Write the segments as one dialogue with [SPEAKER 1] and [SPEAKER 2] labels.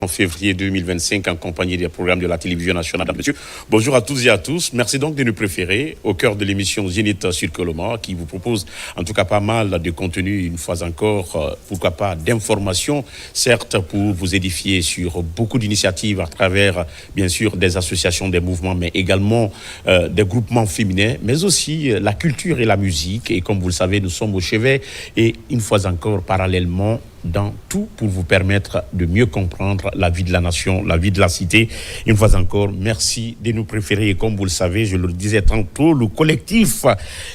[SPEAKER 1] En février 2025 en compagnie des programmes de la télévision nationale. Monsieur, bonjour à toutes et à tous. Merci donc de nous préférer au cœur de l'émission Zénith sur Coloma qui vous propose en tout cas pas mal de contenu, une fois encore, pourquoi pas d'informations, certes pour vous édifier sur beaucoup d'initiatives à travers bien sûr des associations, des mouvements, mais également des groupements féminins, mais aussi la culture et la musique. Et comme vous le savez, nous sommes au chevet et une fois encore parallèlement dans tout pour vous permettre de mieux comprendre la vie de la nation, la vie de la cité. Une fois encore, merci de nous préférer. Et comme vous le savez, je le disais tantôt, le collectif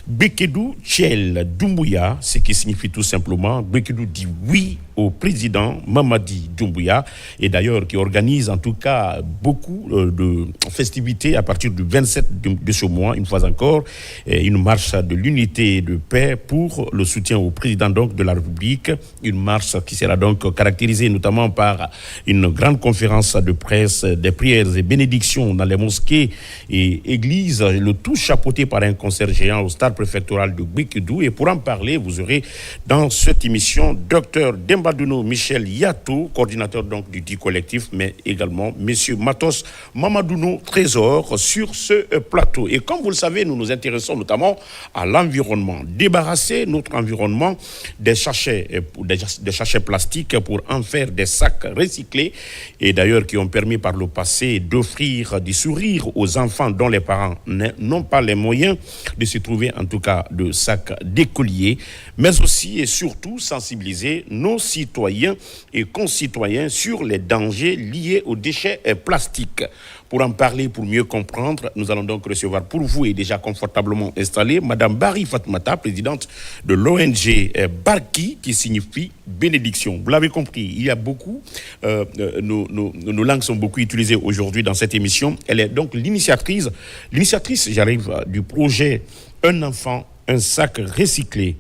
[SPEAKER 1] Gbekedou Thiel Doumbouya, ce qui signifie tout simplement, Gbekedou dit oui au président Mamadi Doumbouya, et d'ailleurs qui organise en tout cas beaucoup de festivités à partir du 27 de ce mois, une fois encore, une marche de l'unité et de paix pour le soutien au président donc de la République, une marche qui sera donc caractérisée notamment par une grande conférence de presse, des prières et bénédictions dans les mosquées et églises, le tout chapeauté par un concert géant au stade préfectoral de Gbekedou. Et pour en parler, vous aurez dans cette émission Dr Dembadouno Michel Yato, coordinateur donc du dit collectif, mais également Monsieur Matos Mamadouno Trésor sur ce plateau. Et comme vous le savez, nous nous intéressons notamment à l'environnement. Débarrasser notre environnement des sachets plastiques pour en faire des sacs recyclés et d'ailleurs qui ont permis par le passé d'offrir du sourire aux enfants dont les parents n'ont pas les moyens de se trouver en tout cas de sacs d'écoliers, mais aussi et surtout sensibiliser nos citoyens et concitoyens sur les dangers liés aux déchets plastiques. Pour en parler, pour mieux comprendre, nous allons donc recevoir pour vous et déjà confortablement installée Madame Barry Fatoumata, présidente de l'ONG Barki, qui signifie bénédiction. Vous l'avez compris, il y a beaucoup, nos langues sont beaucoup utilisées aujourd'hui dans cette émission. Elle est donc l'initiatrice, du projet Un enfant, un sac recyclé.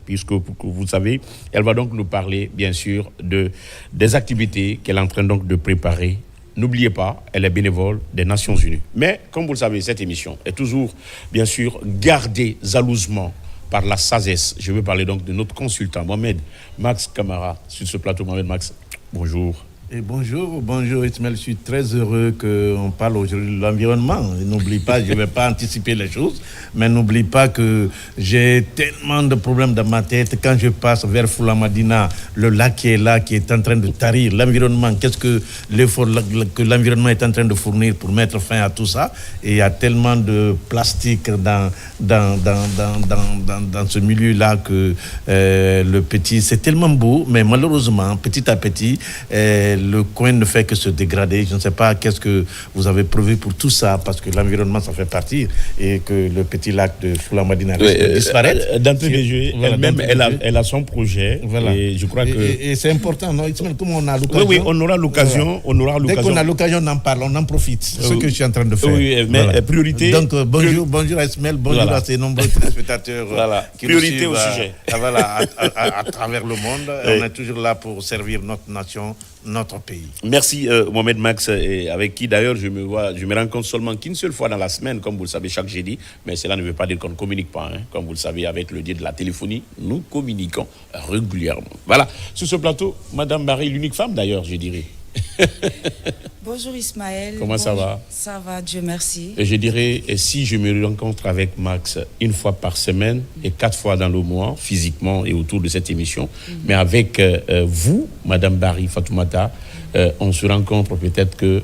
[SPEAKER 1] Puisque vous savez, elle va donc nous parler bien sûr des activités qu'elle est en train donc de préparer. N'oubliez pas, elle est bénévole des Nations Unies. Mais, comme vous le savez, cette émission est toujours, bien sûr, gardée jalousement par la sagesse. Je veux parler donc de notre consultant, Mohamed Max Camara, sur ce plateau. Mohamed Max, bonjour.
[SPEAKER 2] Et bonjour Ismaël, je suis très heureux qu'on parle aujourd'hui de l'environnement. Et n'oublie pas, je ne vais pas anticiper les choses, mais n'oublie pas que j'ai tellement de problèmes dans ma tête. Quand je passe vers Foulamadina, le lac qui est là, qui est en train de tarir, l'environnement, qu'est-ce que l'effort que l'environnement est en train de fournir pour mettre fin à tout ça. Et il y a tellement de plastique dans ce milieu-là que le petit, c'est tellement beau, mais malheureusement, petit à petit, le coin ne fait que se dégrader. Je ne sais pas qu'est-ce que vous avez prévu pour tout ça, parce que l'environnement, ça fait partie, et que le petit lac de Foulamadina risque de disparaître.
[SPEAKER 1] D'entrée de jeu, elle-même, elle a son projet. Voilà. Et je crois que...
[SPEAKER 2] Et c'est important, non? Comme on a l'occasion.
[SPEAKER 1] Oui, on aura l'occasion.
[SPEAKER 2] Voilà. Dès qu'on a l'occasion, on en parle, on en profite. C'est ce que je suis en train de faire.
[SPEAKER 1] Oui, mais voilà. Priorité...
[SPEAKER 2] Donc, bonjour à Ismaël, bonjour à ces nombreux téléspectateurs qui
[SPEAKER 1] priorité
[SPEAKER 2] nous suivent,
[SPEAKER 1] au sujet.
[SPEAKER 2] À travers le monde. On est toujours là pour servir notre nation, notre pays.
[SPEAKER 1] Merci Mohamed Max, avec qui d'ailleurs je me rencontre seulement qu'une seule fois dans la semaine, comme vous le savez, chaque jeudi, mais cela ne veut pas dire qu'on ne communique pas, hein. Comme vous le savez, avec le dieu de la téléphonie, nous communiquons régulièrement. Voilà, sur ce plateau, Madame Barry, l'unique femme d'ailleurs, je dirais.
[SPEAKER 3] Bonjour Ismaël.
[SPEAKER 1] Comment ça va?
[SPEAKER 3] Ça va, Dieu merci.
[SPEAKER 1] Et je dirais, et si je me rencontre avec Max une fois par semaine et 4 fois dans le mois, physiquement et autour de cette émission, mais avec vous, Madame Barry Fatoumata, on se rencontre peut-être que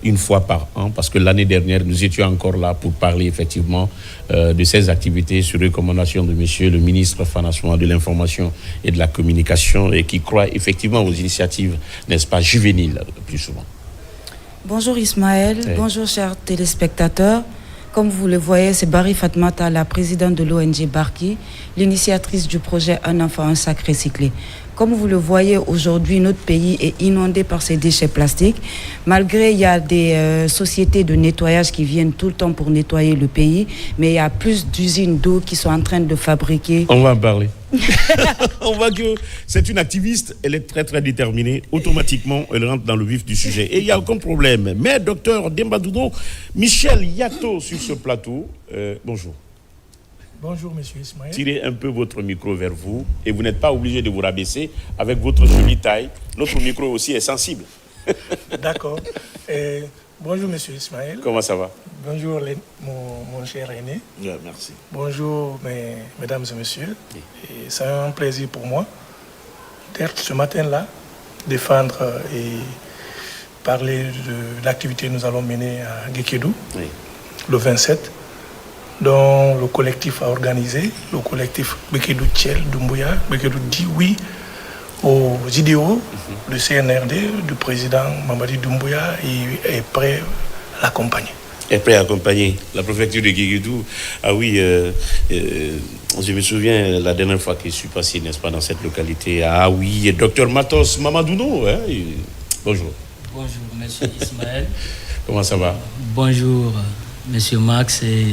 [SPEAKER 1] une fois par an, parce que l'année dernière, nous étions encore là pour parler effectivement de ces activités sur recommandation de monsieur le ministre Fanassouma de l'information et de la communication, et qui croit effectivement aux initiatives, n'est-ce pas, juvéniles le plus souvent.
[SPEAKER 3] Bonjour Ismaël, bonjour chers téléspectateurs. Comme vous le voyez, c'est Barry Fatoumata, la présidente de l'ONG Barki, l'initiatrice du projet Un enfant, un sac recyclé. Comme vous le voyez, aujourd'hui, notre pays est inondé par ces déchets plastiques. Malgré, il y a des sociétés de nettoyage qui viennent tout le temps pour nettoyer le pays, mais il y a plus d'usines d'eau qui sont en train de fabriquer.
[SPEAKER 1] On va en parler. On voit que c'est une activiste, elle est très très déterminée. Automatiquement, elle rentre dans le vif du sujet. Et il n'y a aucun problème. Mais docteur Dembadouno Michel Yato sur ce plateau, bonjour.
[SPEAKER 4] Bonjour, monsieur Ismaël.
[SPEAKER 1] Tirez un peu votre micro vers vous et vous n'êtes pas obligé de vous rabaisser avec votre jolie taille. Notre micro aussi est sensible.
[SPEAKER 4] D'accord. Bonjour, monsieur Ismaël.
[SPEAKER 1] Comment ça va?
[SPEAKER 4] Bonjour, mon cher aîné.
[SPEAKER 2] Yeah, merci.
[SPEAKER 4] Bonjour, mesdames et messieurs. Et c'est un plaisir pour moi d'être ce matin-là, défendre et parler de l'activité que nous allons mener à Guékédou, le 27, dont le collectif a organisé, le collectif Guékédou Tchel Doumbouya, Guékédou dit oui aux idéaux du CNRD, du président Mamadi Doumbouya, et est prêt à l'accompagner.
[SPEAKER 1] Est prêt à accompagner la préfecture de Guéguédou. Ah oui, je me souviens la dernière fois que je suis passé, n'est-ce pas, dans cette localité. Ah oui, docteur Matos Mamadouno. Hein, bonjour.
[SPEAKER 5] Bonjour, monsieur Ismaël.
[SPEAKER 1] Comment ça va?
[SPEAKER 5] Bonjour, monsieur Max et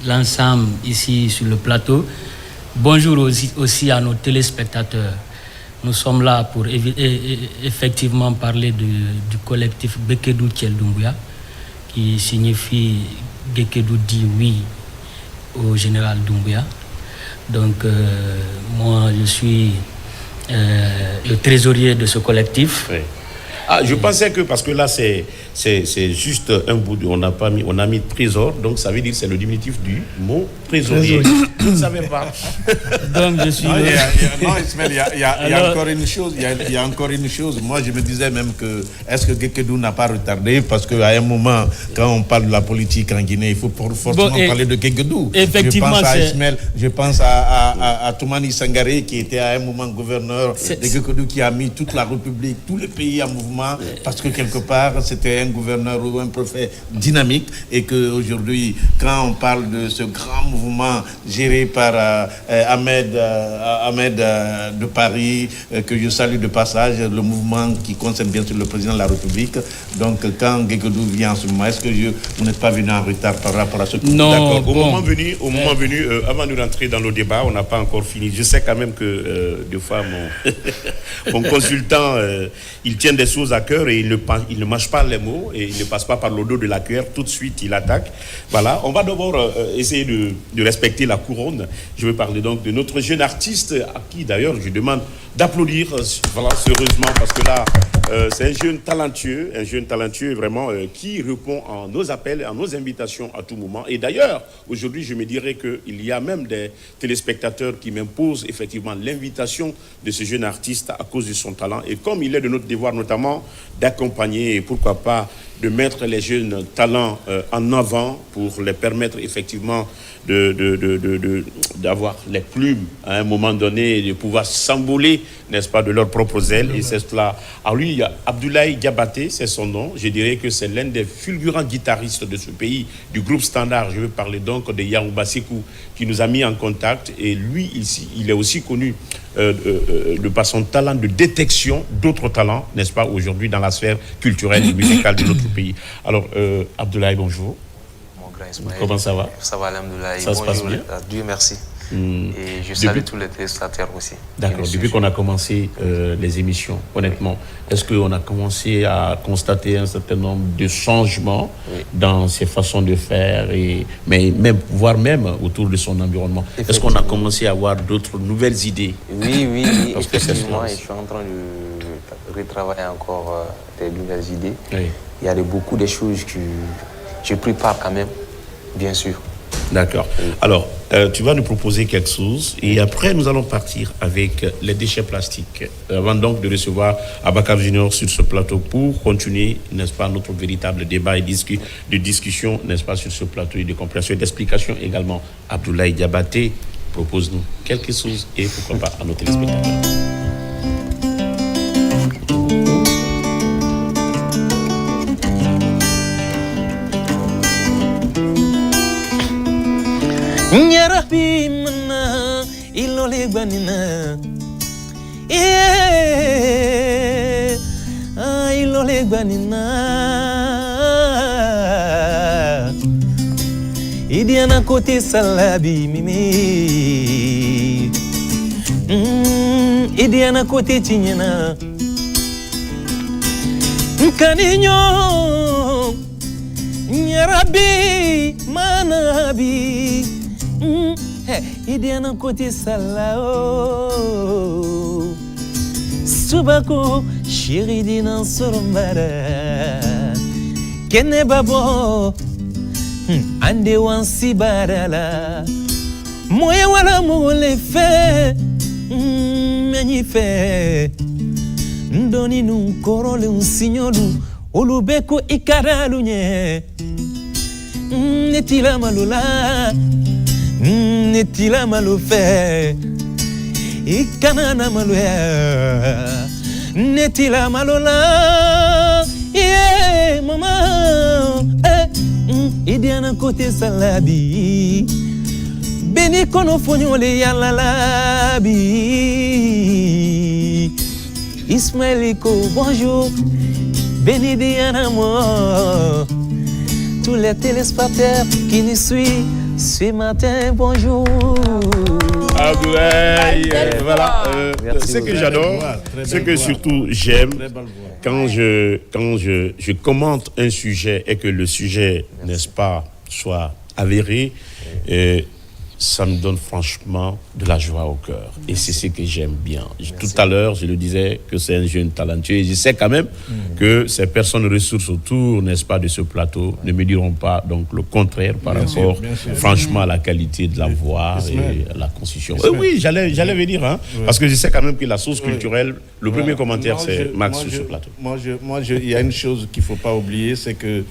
[SPEAKER 5] l'ensemble ici sur le plateau. Bonjour aussi à nos téléspectateurs. Nous sommes là pour effectivement parler du collectif Guékédou Tchel Doumbouya, qui signifie Guékédou dit oui au général Doumbouya. Donc, moi, je suis le trésorier de ce collectif.
[SPEAKER 1] Oui. Ah, je pensais que, parce que là, c'est juste un bout de... On a mis trésor, donc ça veut dire que c'est le diminutif du mot trésorier. Je ne savais pas.
[SPEAKER 5] Donc, je suis...
[SPEAKER 2] Non, Ismaël, il y a encore une chose. Il y a encore une chose. Moi, je me disais même que est-ce que Guékédou n'a pas retardé? Parce qu'à un moment, quand on parle de la politique en Guinée, il faut forcément parler de Guékédou.
[SPEAKER 5] Effectivement,
[SPEAKER 2] je pense à Ismaël, je pense à Toumani Sangaré, qui était à un moment gouverneur de Guékédou, qui a mis toute la République, tous les pays en mouvement, parce que quelque part, c'était un gouverneur ou un préfet dynamique, et qu'aujourd'hui, quand on parle de ce grand mouvement géré par Ahmed de Paris, que je salue de passage, le mouvement qui concerne bien sûr le président de la République. Donc, quand Guékédou vient en ce moment, est-ce que vous n'êtes pas venu en retard par rapport à ce que...
[SPEAKER 5] Non,
[SPEAKER 1] d'accord. Au moment venu, avant de rentrer dans le débat, on n'a pas encore fini. Je sais quand même que des fois, mon consultant, il tient des choses à cœur et il ne mâche pas les mots et il ne passe pas par le dos de la cuillère. Tout de suite, il attaque. Voilà, on va d'abord essayer de respecter la couronne. Je veux parler donc de notre jeune artiste, à qui d'ailleurs je demande d'applaudir, voilà, sérieusement, parce que là, c'est un jeune talentueux vraiment, qui répond à nos appels, à nos invitations à tout moment. Et d'ailleurs, aujourd'hui, je me dirais qu'il y a même des téléspectateurs qui m'imposent effectivement l'invitation de ce jeune artiste à cause de son talent. Et comme il est de notre devoir notamment d'accompagner et pourquoi pas de mettre les jeunes talents en avant pour les permettre effectivement d'avoir les plumes à un moment donné et de pouvoir s'envoler, n'est-ce pas, de leurs propres ailes. Et c'est cela. Alors lui, il y a Abdoulaye Diabaté, c'est son nom. Je dirais que c'est l'un des fulgurants guitaristes de ce pays, du groupe Standard. Je veux parler donc de Yarouba Sekou, qui nous a mis en contact. Et lui, ici, il est aussi connu de par son talent de détection d'autres talents, n'est-ce pas, aujourd'hui dans la sphère culturelle et musicale de notre pays. Alors, Abdoulaye, bonjour.
[SPEAKER 6] Ismaël.
[SPEAKER 1] Comment ça va?
[SPEAKER 6] Ça va, alhamdoulilah.
[SPEAKER 1] Ça se passe bien?
[SPEAKER 6] Dieu merci. Et je salue tous les téléspectateurs aussi.
[SPEAKER 1] D'accord. Depuis qu'on a commencé les émissions, honnêtement, est-ce qu'on a commencé à constater un certain nombre de changements dans ses façons de faire, voire même autour de son environnement? Est-ce qu'on a commencé à avoir d'autres nouvelles idées?
[SPEAKER 6] Oui, effectivement. Je suis en train de retravailler encore des nouvelles idées. Oui. Il y a beaucoup de choses que je prépare quand même, bien sûr.
[SPEAKER 1] D'accord. Alors, tu vas nous proposer quelque chose et après, nous allons partir avec les déchets plastiques. Avant donc de recevoir Abakar Junior sur ce plateau pour continuer, n'est-ce pas, notre véritable débat et de discussion, n'est-ce pas, sur ce plateau et de compréhension et d'explication également. Abdoulaye Diabaté, propose-nous quelque chose et pourquoi pas à nos téléspectateurs.
[SPEAKER 7] Nyarabi mana ilole gbanina ilole gbanina idiana kote salabi mimi idiana kote chinyana nkaninyo nyarabi manabi idiana kote salao subako chéri dina sorombara kene babo ande wansi barala moye wala mole fe menyi fe ndoni nu korole un signolu olubeko ikaralu nye netila malula netila malufe ikanana maluya netila malula yeah mama idiana kote salabi beni kono fonyole yalalabi Ismaëliko bonjour Béni Diana moi tous les téléspectateurs qui nous suivent ce matin, bonjour.
[SPEAKER 1] Voilà. Ce que j'adore, ce que surtout j'aime, quand je commente un sujet et que le sujet, n'est-ce pas, soit avéré, ça me donne franchement de la joie au cœur. Et c'est ce que j'aime bien. Tout à l'heure, je le disais que c'est un jeune talentueux. Et je sais quand même que ces personnes ressources autour, n'est-ce pas, de ce plateau ne me diront pas donc le contraire par rapport, franchement, à la qualité de la voix et à la constitution. Oui, j'allais venir, hein, parce que je sais quand même que la source culturelle, le premier commentaire, c'est Max sur ce plateau.
[SPEAKER 2] Il y a une chose qu'il ne faut pas oublier, c'est que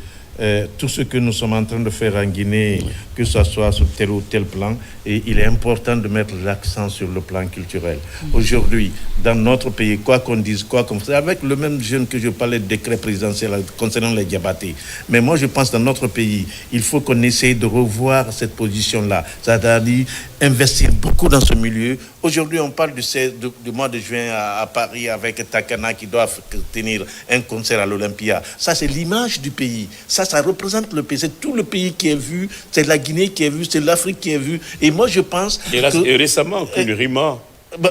[SPEAKER 2] tout ce que nous sommes en train de faire en Guinée, que ce soit sur tel ou tel plan, et il est important de mettre l'accent sur le plan culturel. Aujourd'hui, dans notre pays, quoi qu'on dise, quoi qu'on fasse, avec le même jeune que je parlais de décret présidentiel concernant les diabatés. Mais moi, je pense que dans notre pays, il faut qu'on essaye de revoir cette position-là. C'est-à-dire investir beaucoup dans ce milieu. Aujourd'hui, on parle du mois de juin à Paris avec Takana qui doit tenir un concert à l'Olympia. Ça, c'est l'image du pays. Ça représente le pays. C'est tout le pays qui est vu. C'est la Guinée qui est vue. C'est l'Afrique qui est vue. Et moi, je pense
[SPEAKER 1] et récemment, le RIMA,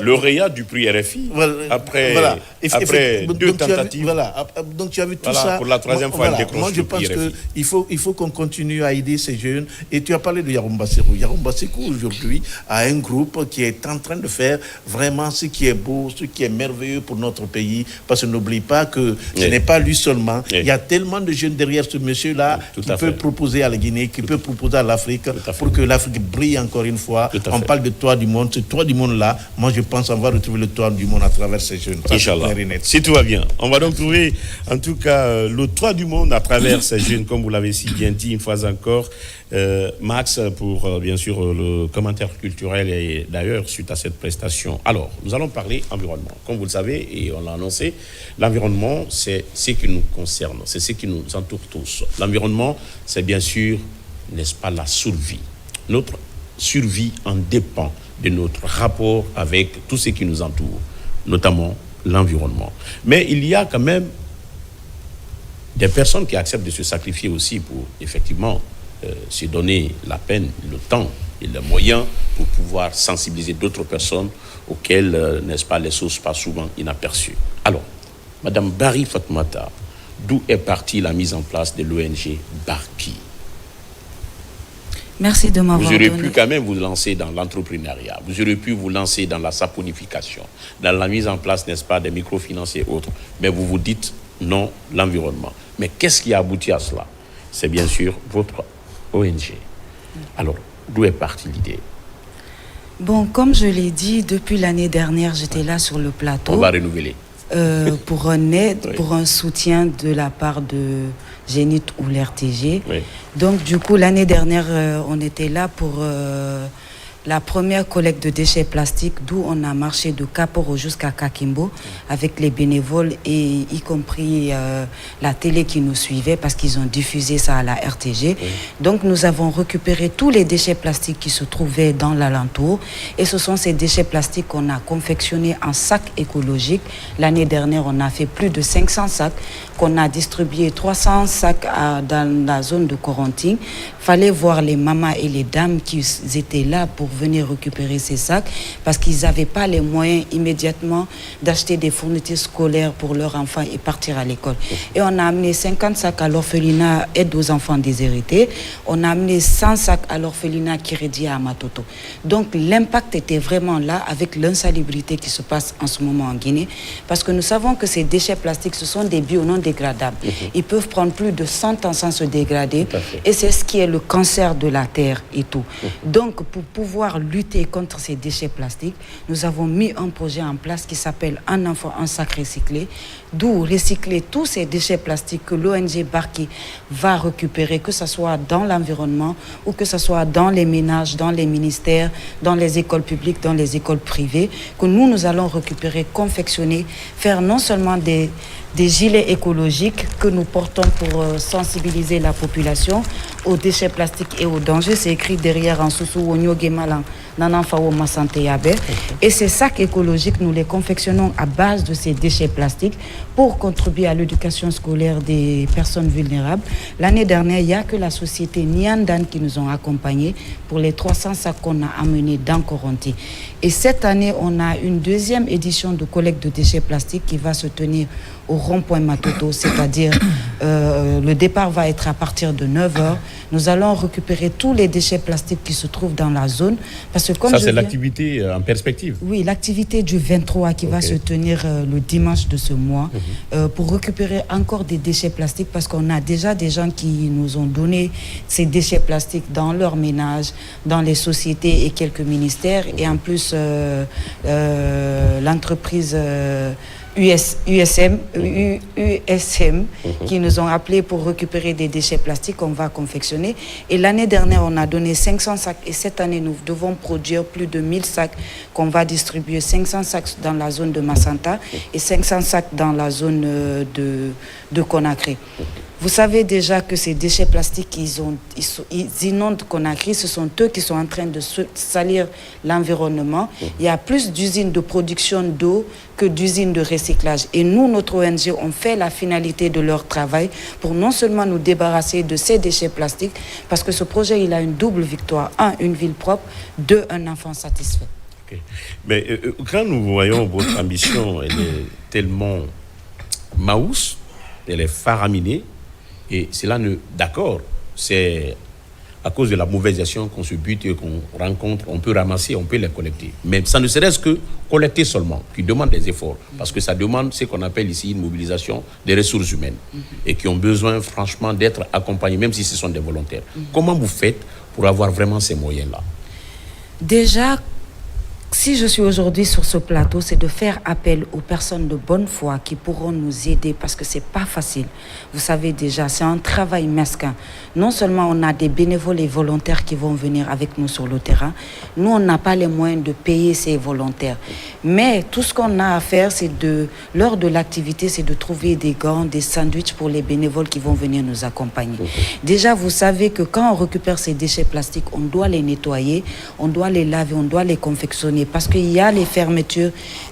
[SPEAKER 1] lauréat du prix RFI, après deux tentatives.
[SPEAKER 2] Donc tu as vu tout ça.
[SPEAKER 1] Pour la troisième fois,
[SPEAKER 2] moi, je pense qu'il faut qu'on continue à aider ces jeunes. Et tu as parlé de Yarumba Sekou. Yarumba Sekou, aujourd'hui, a un groupe qui est en train de faire vraiment ce qui est beau, ce qui est merveilleux pour notre pays. Parce que n'oublie pas que ce n'est pas lui seulement. Il y a tellement de jeunes derrière ce monsieur-là qui peut proposer à la Guinée, qui peut proposer à l'Afrique pour que l'Afrique brille encore une fois. On parle de toit du monde. Ce toit du monde-là, moi, je pense qu'on va retrouver le toit du monde à travers ces jeunes.
[SPEAKER 1] Inch'Allah. Si tout va bien. On va donc trouver, en tout cas, le toit du monde à travers ces jeunes, comme vous l'avez si bien dit une fois encore. Max, pour bien sûr le commentaire culturel et d'ailleurs suite à cette prestation. Alors, nous allons parler environnement. Comme vous le savez, et on l'a annoncé, l'environnement, c'est ce qui nous concerne, c'est ce qui nous entoure tous. L'environnement, c'est bien sûr, n'est-ce pas, la survie. Notre survie en dépend de notre rapport avec tout ce qui nous entoure, notamment l'environnement. Mais il y a quand même des personnes qui acceptent de se sacrifier aussi pour effectivement se donner la peine, le temps et les moyens pour pouvoir sensibiliser d'autres personnes auxquelles, n'est-ce pas, les choses passent souvent inaperçues. Alors, Madame Barry Fatmata, d'où est partie la mise en place de l'ONG Barki?
[SPEAKER 3] Merci de m'avoir donné.
[SPEAKER 1] Vous aurez pu quand même vous lancer dans l'entrepreneuriat. Vous aurez pu vous lancer dans la saponification, dans la mise en place, n'est-ce pas, des microfinances et autres. Mais vous vous dites non, l'environnement. Mais qu'est-ce qui a abouti à cela? C'est bien sûr votre ONG. Alors, d'où est partie l'idée?
[SPEAKER 3] Bon, comme je l'ai dit, depuis l'année dernière, j'étais là sur le plateau.
[SPEAKER 1] On va renouveler.
[SPEAKER 3] Pour un aide, pour un soutien de la part de Génit ou l'RTG.
[SPEAKER 1] Oui.
[SPEAKER 3] Donc, du coup, l'année dernière, on était là pour la première collecte de déchets plastiques, d'où on a marché de Kaporo jusqu'à Kakimbo avec les bénévoles et y compris la télé qui nous suivait parce qu'ils ont diffusé ça à la RTG. Oui. Donc, nous avons récupéré tous les déchets plastiques qui se trouvaient dans l'alentour et ce sont ces déchets plastiques qu'on a confectionnés en sacs écologiques. L'année dernière, on a fait plus de 500 sacs qu'on a distribué 300 sacs dans la zone de Corentin. Fallait voir les mamas et les dames qui étaient là pour venir récupérer ces sacs parce qu'ils n'avaient pas les moyens immédiatement d'acheter des fournitures scolaires pour leurs enfants et partir à l'école. Et on a amené 50 sacs à l'orphelinat aide aux enfants déshérités. On a amené 100 sacs à l'orphelinat Kiredia à Matoto. Donc l'impact était vraiment là avec l'insalubrité qui se passe en ce moment en Guinée parce que nous savons que ces déchets plastiques, ce sont des bio non dégradables. Ils peuvent prendre plus de 100 ans sans se dégrader et c'est ce qui est le cancer de la terre et tout. Donc pour pouvoir lutter contre ces déchets plastiques, nous avons mis un projet en place qui s'appelle Un enfant, un sac recyclé, d'où recycler tous ces déchets plastiques que l'ONG Barki va récupérer, que ce soit dans l'environnement ou que ce soit dans les ménages, dans les ministères, dans les écoles publiques, dans les écoles privées, que nous allons récupérer, confectionner, faire non seulement des gilets écologiques que nous portons pour sensibiliser la population aux déchets plastiques et aux dangers. C'est écrit derrière en sous Malan, Nananfao Masante Yabe. Et ces sacs écologiques, nous les confectionnons à base de ces déchets plastiques pour contribuer à l'éducation scolaire des personnes vulnérables. L'année dernière, il n'y a que la société Niandan qui nous ont accompagnés pour les 300 sacs qu'on a amenés dans Coronti. Et cette année, on a une deuxième édition de collecte de déchets plastiques qui va se tenir au rond-point Matoto, c'est-à-dire le départ va être à partir de 9h. Nous allons récupérer tous les déchets plastiques qui se trouvent dans la zone. Parce que comme
[SPEAKER 1] ça, c'est l'activité en perspective.
[SPEAKER 3] Oui, l'activité du 23 qui va se tenir le dimanche de ce mois pour récupérer encore des déchets plastiques parce qu'on a déjà des gens qui nous ont donné ces déchets plastiques dans leur ménage, dans les sociétés et quelques ministères. Et en plus, l'entreprise... USM qui nous ont appelés pour récupérer des déchets plastiques qu'on va confectionner. Et l'année dernière, on a donné 500 sacs et cette année, nous devons produire plus de 1000 sacs qu'on va distribuer. 500 sacs dans la zone de Massanta et 500 sacs dans la zone de Conakry. Vous savez déjà que ces déchets plastiques, ils inondent Conakry. Ce sont eux qui sont en train de salir l'environnement. Il y a plus d'usines de production d'eau que d'usines de recyclage. Et nous, notre ONG, on fait la finalité de leur travail pour non seulement nous débarrasser de ces déchets plastiques, parce que ce projet, il a une double victoire. 1, une ville propre. 2, un enfant satisfait.
[SPEAKER 1] Okay. Mais quand nous voyons votre ambition, elle est tellement maousse, elle est faraminée. Et cela, d'accord, c'est à cause de la mauvaise gestion qu'on se bute et qu'on rencontre, on peut ramasser, on peut les collecter. Mais ça ne serait-ce que collecter seulement, qui demande des efforts. Parce que ça demande ce qu'on appelle ici une mobilisation des ressources humaines. Et qui ont besoin, franchement, d'être accompagnés, même si ce sont des volontaires. Comment vous faites pour avoir vraiment ces moyens-là?
[SPEAKER 3] Déjà, si je suis aujourd'hui sur ce plateau, c'est de faire appel aux personnes de bonne foi qui pourront nous aider parce que c'est pas facile. Vous savez déjà, c'est un travail mesquin. Non seulement on a des bénévoles et volontaires qui vont venir avec nous sur le terrain, nous on n'a pas les moyens de payer ces volontaires. Mais tout ce qu'on a à faire, c'est lors de l'activité, c'est de trouver des gants, des sandwichs pour les bénévoles qui vont venir nous accompagner. Déjà, vous savez que quand on récupère ces déchets plastiques, on doit les nettoyer, on doit les laver, on doit les confectionner. Parce qu'il y a les fermetures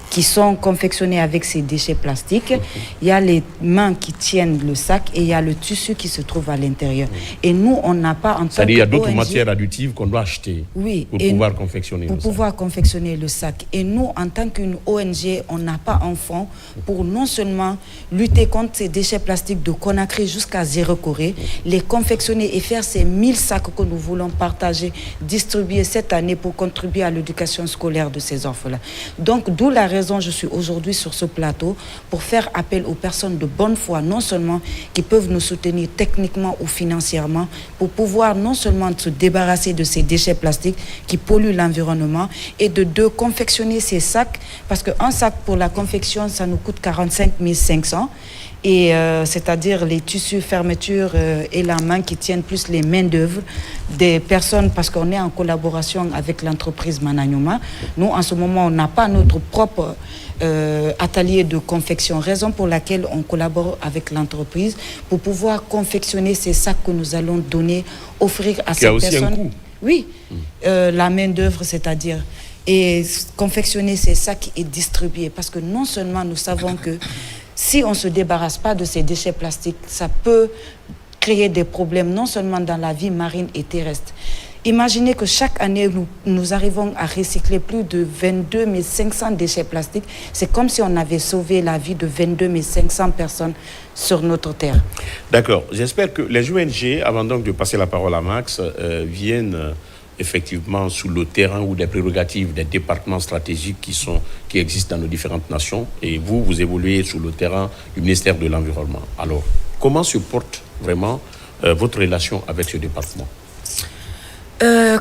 [SPEAKER 3] qui sont confectionnées avec ces déchets plastiques, il y a les mains qui tiennent le sac et il y a le tissu qui se trouve à l'intérieur. Et nous, on n'a pas en tant que
[SPEAKER 1] c'est-à-dire il y a d'autres
[SPEAKER 3] ONG,
[SPEAKER 1] matières additives qu'on doit acheter pour pouvoir confectionner le sac. Pour pouvoir
[SPEAKER 3] confectionner le sac. Et nous, en tant qu'une ONG, on n'a pas un fonds pour non seulement lutter contre ces déchets plastiques de Conakry jusqu'à Zéro Corée, les confectionner et faire ces 1000 sacs que nous voulons partager, distribuer cette année pour contribuer à l'éducation scolaire de ces orphelins. Donc, d'où la raison, je suis aujourd'hui sur ce plateau pour faire appel aux personnes de bonne foi, non seulement qui peuvent nous soutenir techniquement ou financièrement, pour pouvoir non seulement se débarrasser de ces déchets plastiques qui polluent l'environnement et de confectionner ces sacs, parce qu'un sac pour la confection, ça nous coûte 45 500. Et c'est-à-dire les tissus, fermetures et la main qui tiennent plus les mains d'œuvre des personnes, parce qu'on est en collaboration avec l'entreprise Mananyoma. Nous, en ce moment, on n'a pas notre propre atelier de confection, raison pour laquelle on collabore avec l'entreprise pour pouvoir confectionner ces sacs que nous allons donner, offrir à ces personnes. Qui a aussi un coût. Oui, la main d'œuvre, c'est-à-dire, et confectionner ces sacs et distribuer, parce que non seulement nous savons que si on ne se débarrasse pas de ces déchets plastiques, ça peut créer des problèmes non seulement dans la vie marine et terrestre. Imaginez que chaque année, nous arrivons à recycler plus de 22 500 déchets plastiques. C'est comme si on avait sauvé la vie de 22 500 personnes sur notre terre.
[SPEAKER 1] D'accord. J'espère que les ONG, avant donc de passer la parole à Max, viennent effectivement sous le terrain ou des prérogatives des départements stratégiques qui existent dans nos différentes nations. Et vous évoluez sous le terrain du ministère de l'Environnement. Alors, comment se porte vraiment votre relation avec ce département?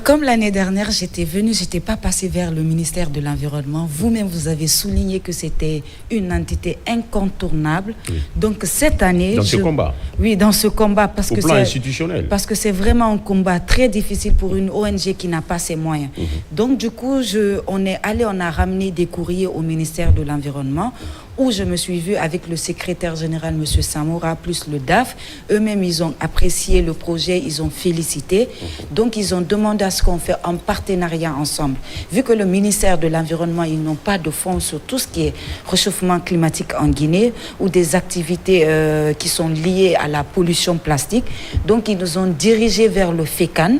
[SPEAKER 3] Comme l'année dernière, j'étais pas passée vers le ministère de l'Environnement. Vous-même, vous avez souligné que c'était une entité incontournable. Oui. Donc cette année...
[SPEAKER 1] Dans ce combat?
[SPEAKER 3] Oui, dans ce combat. Parce
[SPEAKER 1] Au plan institutionnel?
[SPEAKER 3] Parce que c'est vraiment un combat très difficile pour une ONG qui n'a pas ses moyens. Donc du coup, on a ramené des courriers au ministère de l'Environnement où je me suis vue avec le secrétaire général, M. Samora, plus le DAF. Eux-mêmes, ils ont apprécié le projet, ils ont félicité. Donc, ils ont demandé à ce qu'on fait un partenariat ensemble. Vu que le ministère de l'Environnement, ils n'ont pas de fonds sur tout ce qui est réchauffement climatique en Guinée ou des activités qui sont liées à la pollution plastique. Donc, ils nous ont dirigés vers le FECAN,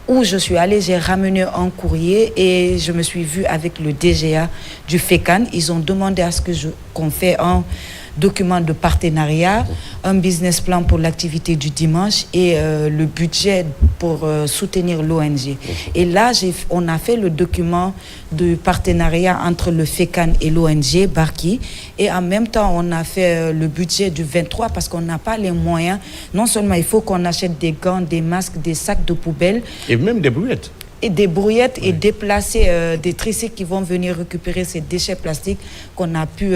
[SPEAKER 3] où je suis allée, j'ai ramené un courrier et je me suis vue avec le DGA du FECAN. Ils ont demandé à ce qu'on fait un document de partenariat, un business plan pour l'activité du dimanche et le budget pour soutenir l'ONG. Et là, on a fait le document de partenariat entre le FECAN et l'ONG Barki. Et en même temps, on a fait le budget du 23 parce qu'on n'a pas les moyens. Non seulement il faut qu'on achète des gants, des masques, des sacs de poubelle.
[SPEAKER 1] Et même des brouillettes.
[SPEAKER 3] Et des brouillettes et déplacer des tricycles qui vont venir récupérer ces déchets plastiques qu'on a pu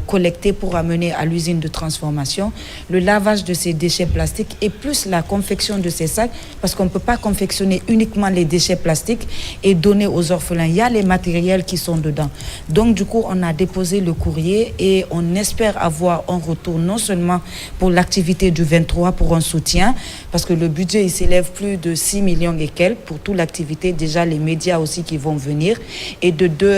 [SPEAKER 3] collecter pour amener à l'usine de transformation, le lavage de ces déchets plastiques et plus la confection de ces sacs, parce qu'on ne peut pas confectionner uniquement les déchets plastiques et donner aux orphelins. Il y a les matériels qui sont dedans. Donc du coup, on a déposé le courrier et on espère avoir un retour non seulement pour l'activité du 23 pour un soutien, parce que le budget il s'élève plus de 6 millions et quelques pour toute l'activité. Déjà les médias aussi qui vont venir et de deux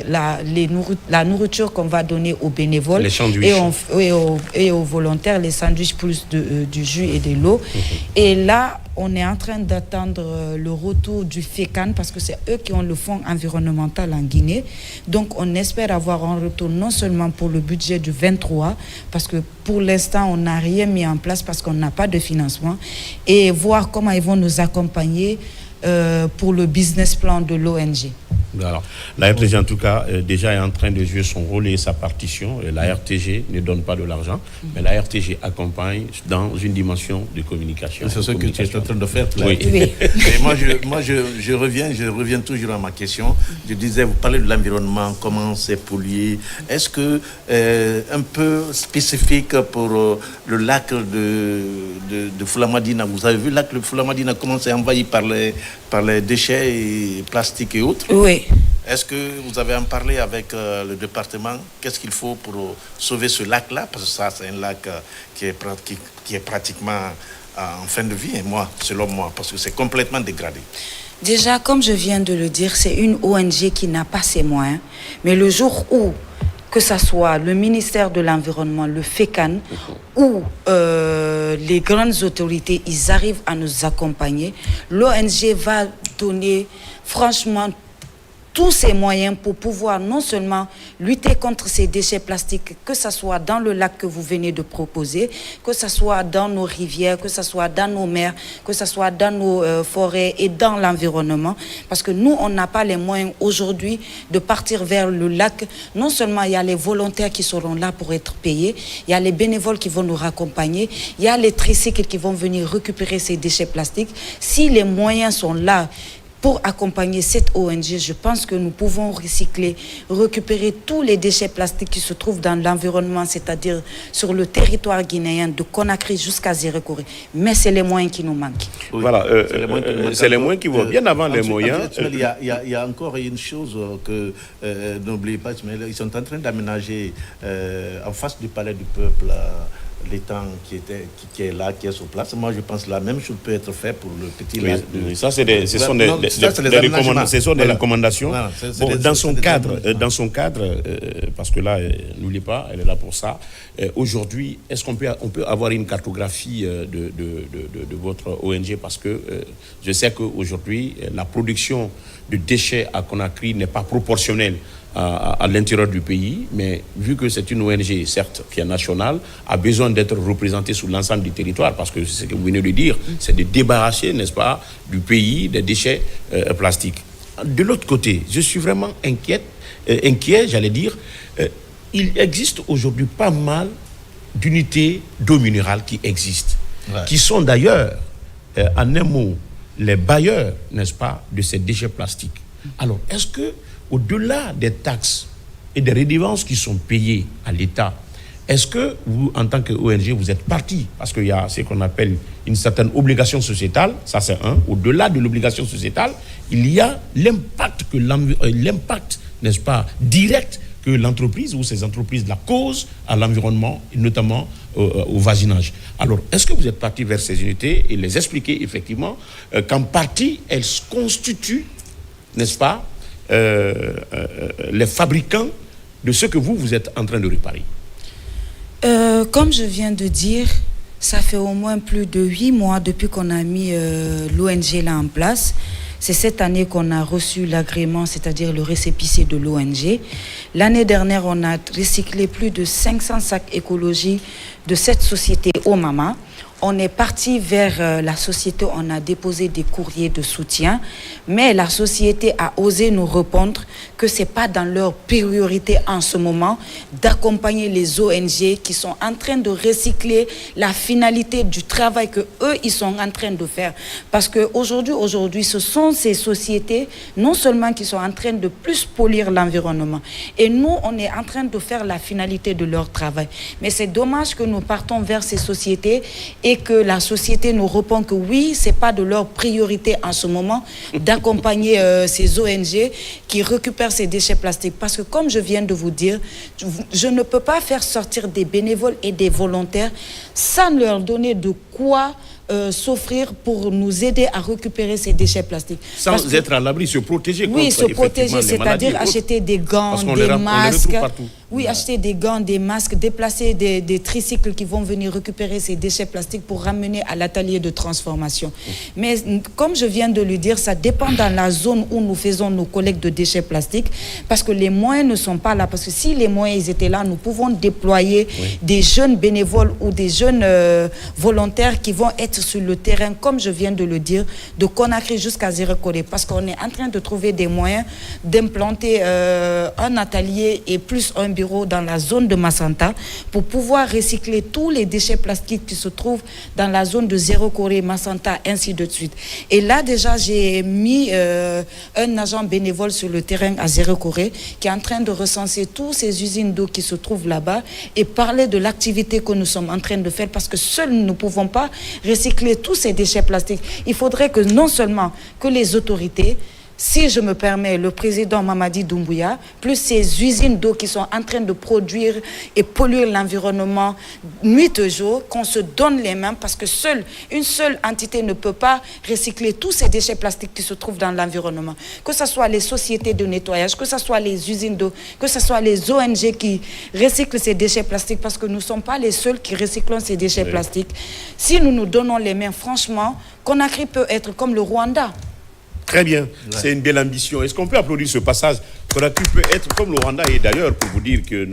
[SPEAKER 3] la nourriture qu'on va donner aux bénévoles et aux volontaires, les sandwichs plus du jus et de l'eau. Et là on est en train d'attendre le retour du FECAN parce que c'est eux qui ont le fonds environnemental en Guinée. Donc on espère avoir un retour non seulement pour le budget du 23 parce que pour l'instant on n'a rien mis en place parce qu'on n'a pas de financement et voir comment ils vont nous accompagner pour le business plan de l'ONG.
[SPEAKER 1] Alors, la RTG en tout cas déjà est en train de jouer son rôle et sa partition. La RTG ne donne pas de l'argent, mais la RTG accompagne dans une dimension de communication.
[SPEAKER 2] C'est ce que tu es en train de faire.
[SPEAKER 1] Oui.
[SPEAKER 2] Et moi, je reviens toujours à ma question. Je disais, vous parlez de l'environnement, comment c'est pollué. Est-ce que un peu spécifique pour le lac de Fulamadina, vous avez vu le lac de Fulamadina comment c'est envahi par les déchets plastiques et autres?
[SPEAKER 3] Oui.
[SPEAKER 2] Est-ce que vous avez en parlé avec le département? Qu'est-ce qu'il faut pour sauver ce lac-là? Parce que ça, c'est un lac qui est pratiquement en fin de vie, selon moi, parce que c'est complètement dégradé.
[SPEAKER 3] Déjà, comme je viens de le dire, c'est une ONG qui n'a pas ses moyens. Mais le jour où, que ce soit le ministère de l'Environnement, le FECAN, ou les grandes autorités, ils arrivent à nous accompagner, l'ONG va donner franchement tous ces moyens pour pouvoir non seulement lutter contre ces déchets plastiques, que ce soit dans le lac que vous venez de proposer, que ce soit dans nos rivières, que ce soit dans nos mers, que ce soit dans nos forêts et dans l'environnement. Parce que nous, on n'a pas les moyens aujourd'hui de partir vers le lac. Non seulement il y a les volontaires qui seront là pour être payés, il y a les bénévoles qui vont nous raccompagner, il y a les tricycles qui vont venir récupérer ces déchets plastiques. Si les moyens sont là, pour accompagner cette ONG, je pense que nous pouvons recycler, récupérer tous les déchets plastiques qui se trouvent dans l'environnement, c'est-à-dire sur le territoire guinéen, de Conakry jusqu'à Zérekoré. Mais c'est les moyens qui nous manquent.
[SPEAKER 1] Oui. Voilà, c'est les moyens qui vont bien avant les moyens.
[SPEAKER 2] Il y a encore une chose que n'oubliez pas, ils sont en train d'aménager en face du palais du peuple l'étang qui est là, qui est sur place. Moi, je pense que la même chose peut être faite pour le petit lac.
[SPEAKER 1] Oui, ça, ce sont des recommandations. Voilà, dans son cadre, parce que là, n'oubliez pas, elle est là pour ça. Aujourd'hui, est-ce qu'on peut avoir une cartographie de votre ONG? Parce que je sais qu'aujourd'hui, la production de déchets à Conakry n'est pas proportionnelle à l'intérieur du pays, mais vu que c'est une ONG, certes, qui est nationale, a besoin d'être représentée sur l'ensemble du territoire, parce que c'est ce que vous venez de dire, c'est de débarrasser, n'est-ce pas, du pays des déchets plastiques. De l'autre côté, je suis vraiment inquiet, j'allais dire, il existe aujourd'hui pas mal d'unités d'eau minérale qui existent, qui sont d'ailleurs, en un mot, les bailleurs, n'est-ce pas, de ces déchets plastiques. Alors, est-ce que au-delà des taxes et des redevances qui sont payées à l'État, est-ce que vous, en tant que ONG, vous êtes parti? Parce qu'il y a ce qu'on appelle une certaine obligation sociétale, ça c'est un. Au-delà de l'obligation sociétale, il y a l'impact, n'est-ce pas, direct que l'entreprise ou ces entreprises la causent à l'environnement, et notamment au voisinage. Alors, est-ce que vous êtes parti vers ces unités et les expliquer effectivement qu'en partie, elles constituent, n'est-ce pas, les fabricants de ce que vous êtes en train de réparer?
[SPEAKER 3] Comme je viens de dire, ça fait au moins plus de 8 mois depuis qu'on a mis l'ONG là en place. C'est cette année qu'on a reçu l'agrément, c'est-à-dire le récépissé de l'ONG. L'année dernière, on a recyclé plus de 500 sacs écologie de cette société Omama. On est parti vers la société, on a déposé des courriers de soutien, mais la société a osé nous répondre que ce n'est pas dans leur priorité en ce moment d'accompagner les ONG qui sont en train de recycler la finalité du travail que eux ils sont en train de faire. Parce qu'aujourd'hui, ce sont ces sociétés non seulement qui sont en train de plus polir l'environnement, et nous, on est en train de faire la finalité de leur travail. Mais c'est dommage que nous partons vers ces sociétés et que la société nous répond que oui, c'est pas de leur priorité en ce moment d'accompagner ces ONG qui récupèrent ces déchets plastiques. Parce que comme je viens de vous dire, je ne peux pas faire sortir des bénévoles et des volontaires sans leur donner de quoi s'offrir pour nous aider à récupérer ces déchets plastiques.
[SPEAKER 1] Sans être à l'abri, se protéger contre,
[SPEAKER 3] oui, se protéger, c'est-à-dire acheter des gants, des masques. Oui, acheter des gants, des masques, déplacer des tricycles qui vont venir récupérer ces déchets plastiques pour ramener à l'atelier de transformation. Mais comme je viens de le dire, ça dépend dans la zone où nous faisons nos collectes de déchets plastiques, parce que les moyens ne sont pas là. Parce que si les moyens étaient là, nous pouvons déployer des jeunes bénévoles ou des jeunes volontaires qui vont être sur le terrain, comme je viens de le dire, de Conakry jusqu'à Zérekoré, parce qu'on est en train de trouver des moyens d'implanter un atelier et plus un bureau dans la zone de Massanta pour pouvoir recycler tous les déchets plastiques qui se trouvent dans la zone de Zérekoré, Massanta, ainsi de suite. Et là, déjà, j'ai mis un agent bénévole sur le terrain à Zérekoré qui est en train de recenser toutes ces usines d'eau qui se trouvent là-bas et parler de l'activité que nous sommes en train de faire, parce que seuls nous ne pouvons pas recycler tous ces déchets plastiques. Il faudrait que non seulement que les autorités, si je me permets, le président Mamadi Doumbouya, plus ces usines d'eau qui sont en train de produire et polluer l'environnement nuit et jour, qu'on se donne les mains, parce que une seule entité ne peut pas recycler tous ces déchets plastiques qui se trouvent dans l'environnement. Que ce soit les sociétés de nettoyage, que ce soit les usines d'eau, que ce soit les ONG qui recyclent ces déchets plastiques, parce que nous ne sommes pas les seuls qui recyclons ces déchets plastiques. Si nous nous donnons les mains, franchement, Conakry peut être comme le Rwanda.
[SPEAKER 1] Très bien, c'est une belle ambition. Est-ce qu'on peut applaudir ce passage? Conakry peut être comme le Rwanda, et d'ailleurs, pour vous dire que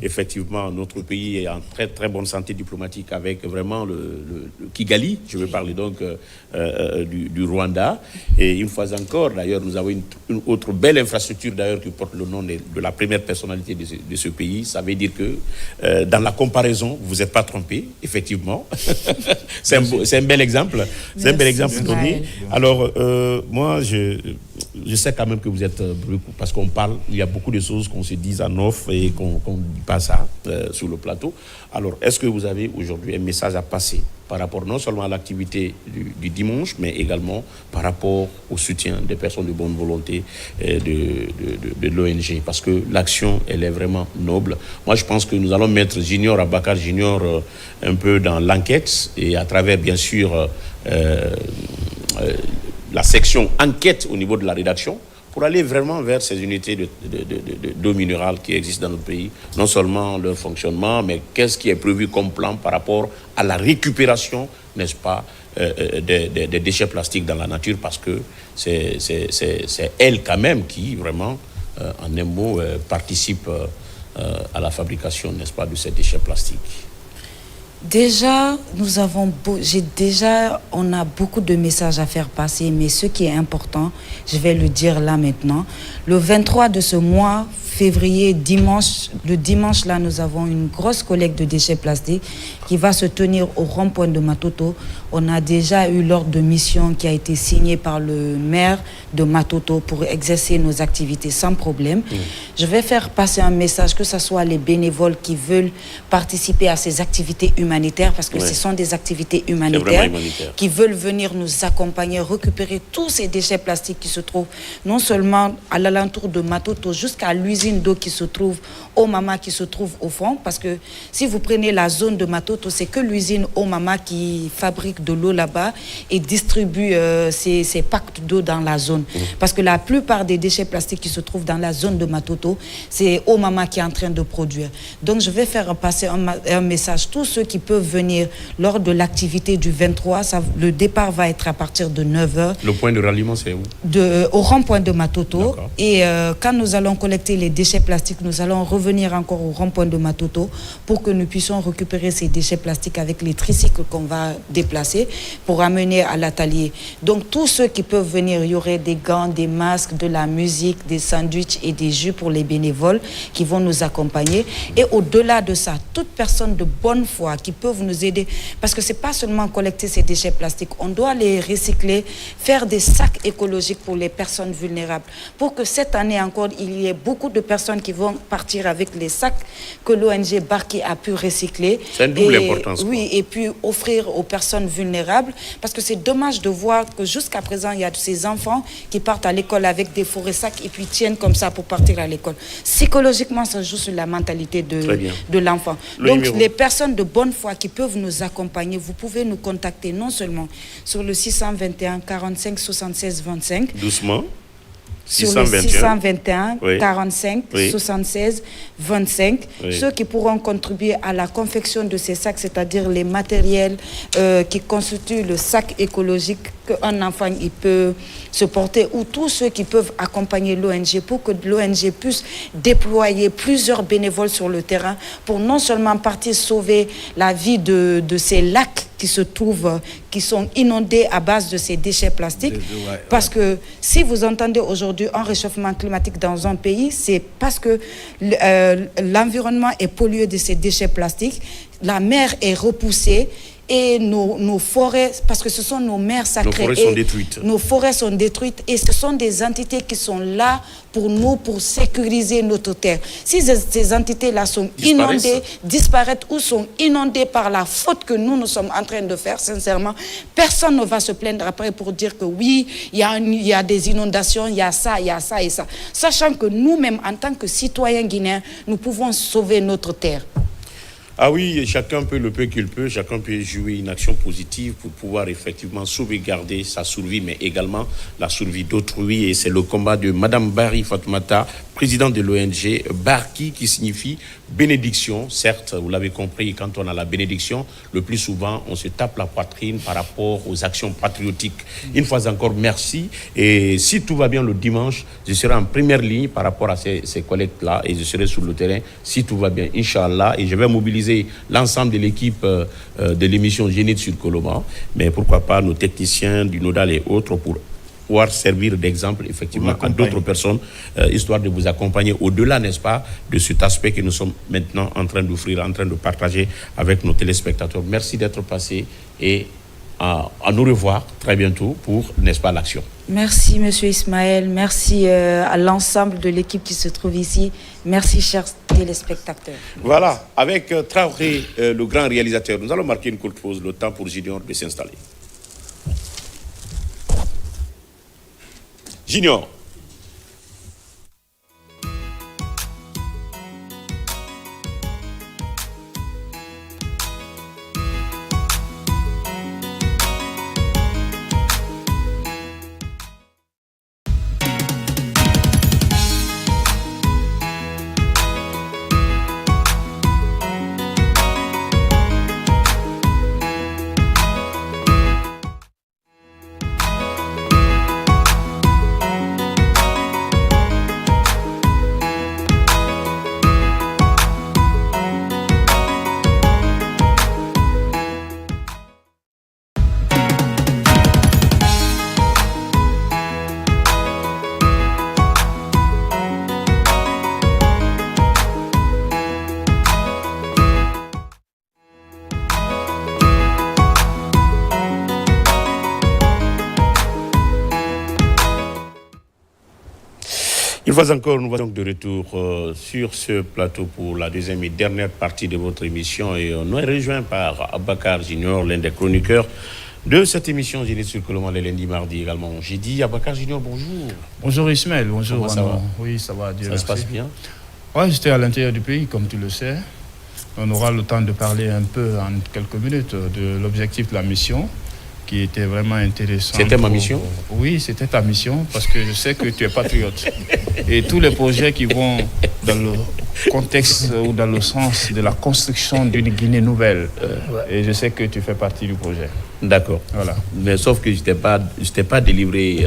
[SPEAKER 1] effectivement, notre pays est en très très bonne santé diplomatique avec vraiment le Kigali, je veux parler donc du Rwanda. Et une fois encore, d'ailleurs, nous avons une autre belle infrastructure d'ailleurs qui porte le nom de la première personnalité de ce pays. Ça veut dire que dans la comparaison, vous n'êtes pas trompé, effectivement. C'est un bel exemple. C'est un bel exemple donné. Alors, moi, je sais quand même que vous êtes beaucoup, parce qu'on parle, il y a beaucoup de choses qu'on se dit en off et qu'on ne dit pas ça sur le plateau. Alors, est-ce que vous avez aujourd'hui un message à passer par rapport non seulement à l'activité du dimanche, mais également par rapport au soutien des personnes de bonne volonté de l'ONG. Parce que l'action, elle est vraiment noble. Moi, je pense que nous allons mettre Junior Abakar Junior un peu dans l'enquête et à travers, bien sûr, la section enquête au niveau de la rédaction, pour aller vraiment vers ces unités d'eau minérale qui existent dans notre pays. Non seulement leur fonctionnement, mais qu'est-ce qui est prévu comme plan par rapport à la récupération, n'est-ce pas, des déchets plastiques dans la nature, parce que c'est elle quand même qui, vraiment, en un mot, participe à la fabrication, n'est-ce pas, de ces déchets plastiques.
[SPEAKER 3] Déjà, on a beaucoup de messages à faire passer, mais ce qui est important, je vais le dire là maintenant. Le 23 de ce mois, février, le dimanche là, nous avons une grosse collecte de déchets plastiques qui va se tenir au rond-point de Matoto. On a déjà eu l'ordre de mission qui a été signé par le maire de Matoto pour exercer nos activités sans problème. Je vais faire passer un message, que ce soit les bénévoles qui veulent participer à ces activités humanitaires, parce que ce sont des activités humanitaires qui veulent venir nous accompagner, récupérer tous ces déchets plastiques qui se trouvent non seulement à l'alentour de Matoto, jusqu'à l'usine d'eau qui se trouve au Mama, qui se trouve au fond, parce que si vous prenez la zone de Matoto, c'est que l'usine au Mama qui fabrique de l'eau là-bas et distribue ces packs d'eau dans la zone. Parce que la plupart des déchets plastiques qui se trouvent dans la zone de Matoto, c'est au Mama qui est en train de produire. Donc je vais faire passer un message. Tous ceux qui peuvent venir lors de l'activité du 23, le départ va être à partir de 9h.
[SPEAKER 1] Le point de ralliement, c'est où?
[SPEAKER 3] Au rond-point de Matoto. Et quand nous allons collecter les déchets plastiques, nous allons revenir encore au rond-point de Matoto pour que nous puissions récupérer ces déchets plastiques avec les tricycles qu'on va déplacer pour amener à l'atelier. Donc tous ceux qui peuvent venir, il y aurait des gants, des masques, de la musique, des sandwichs et des jus pour les bénévoles qui vont nous accompagner. Et au-delà de ça, toute personne de bonne foi qui peuvent nous aider, parce que c'est pas seulement collecter ces déchets plastiques, on doit les recycler, faire des sacs écologiques pour les personnes vulnérables, pour que cette année encore, il y ait beaucoup de personnes qui vont partir avec les sacs que l'ONG Barki a pu recycler.
[SPEAKER 1] C'est une double importance.
[SPEAKER 3] Oui, et puis offrir aux personnes vulnérables, parce que c'est dommage de voir que jusqu'à présent, il y a ces enfants qui partent à l'école avec des forêts sacs et puis tiennent comme ça pour partir à l'école. Psychologiquement, ça joue sur la mentalité de l'enfant. Donc, les personnes de bonne foi qui peuvent nous accompagner, vous pouvez nous contacter non seulement sur le 621 45 76 25.
[SPEAKER 1] Doucement.
[SPEAKER 3] Sur le 621 45 76 25. Ceux qui pourront contribuer à la confection de ces sacs, c'est-à-dire les matériels qui constituent le sac écologique qu'un enfant il peut se porter, ou tous ceux qui peuvent accompagner l'ONG pour que l'ONG puisse déployer plusieurs bénévoles sur le terrain pour non seulement partir sauver la vie de ces lacs qui se trouvent, qui sont inondés à base de ces déchets plastiques. Parce que si vous entendez aujourd'hui un réchauffement climatique dans un pays, c'est parce que l'environnement est pollué de ces déchets plastiques, la mer est repoussée, et nos forêts, parce que ce sont nos mers sacrées.
[SPEAKER 1] Nos forêts sont détruites.
[SPEAKER 3] Nos forêts sont détruites et ce sont des entités qui sont là pour nous, pour sécuriser notre terre. Si ces entités-là sont inondées, disparaissent ou sont inondées par la faute que nous sommes en train de faire, sincèrement, personne ne va se plaindre après pour dire que oui, il y a des inondations, il y a ça et ça. Sachant que nous-mêmes, en tant que citoyens guinéens, nous pouvons sauver notre terre.
[SPEAKER 1] Ah oui, chacun peut le peu qu'il peut, chacun peut jouer une action positive pour pouvoir effectivement sauvegarder sa survie, mais également la survie d'autrui. Et c'est le combat de Madame Barry Fatoumata, présidente de l'ONG Barki, qui signifie bénédiction. Certes, vous l'avez compris, quand on a la bénédiction, le plus souvent, on se tape la poitrine par rapport aux actions patriotiques. Une fois encore, merci. Et si tout va bien le dimanche, je serai en première ligne par rapport à ces collectes-là et je serai sur le terrain, si tout va bien, Inch'Allah. Et je vais mobiliser l'ensemble de l'équipe de l'émission Zénith sur Coloma, mais pourquoi pas nos techniciens du Nodal et autres pour pouvoir servir d'exemple effectivement à d'autres personnes, histoire de vous accompagner au-delà, n'est-ce pas, de cet aspect que nous sommes maintenant en train d'offrir, en train de partager avec nos téléspectateurs. Merci d'être passé et à nous revoir très bientôt pour, n'est-ce pas, l'action.
[SPEAKER 3] Merci, Monsieur Ismaël. Merci à l'ensemble de l'équipe qui se trouve ici. Merci, chers téléspectateurs.
[SPEAKER 1] Voilà, avec Traoré, le grand réalisateur, nous allons marquer une courte pause, le temps pour Junior de s'installer. Junior. Une fois encore, nous sommes de retour sur ce plateau pour la deuxième et dernière partie de votre émission et on est rejoint par Abakar Junior, l'un des chroniqueurs de cette émission Zénith sur Colombo les lundis, mardi également. J'ai dit Abakar Junior, bonjour.
[SPEAKER 8] Bonjour Ismaël, bonjour.
[SPEAKER 1] Comment ça va?
[SPEAKER 8] Oui, ça va, Dieu
[SPEAKER 1] merci. Ça se passe bien?
[SPEAKER 8] Oui, j'étais à l'intérieur du pays, comme tu le sais. On aura le temps de parler un peu en quelques minutes de l'objectif de la mission, qui était vraiment intéressant.
[SPEAKER 1] C'était ma mission?
[SPEAKER 8] Oui, c'était ta mission, parce que je sais que tu es patriote. Et tous les projets qui vont dans le contexte ou dans le sens de la construction d'une Guinée nouvelle, et je sais que tu fais partie du projet.
[SPEAKER 1] D'accord.
[SPEAKER 8] Voilà.
[SPEAKER 1] Mais sauf que je t'ai pas délivré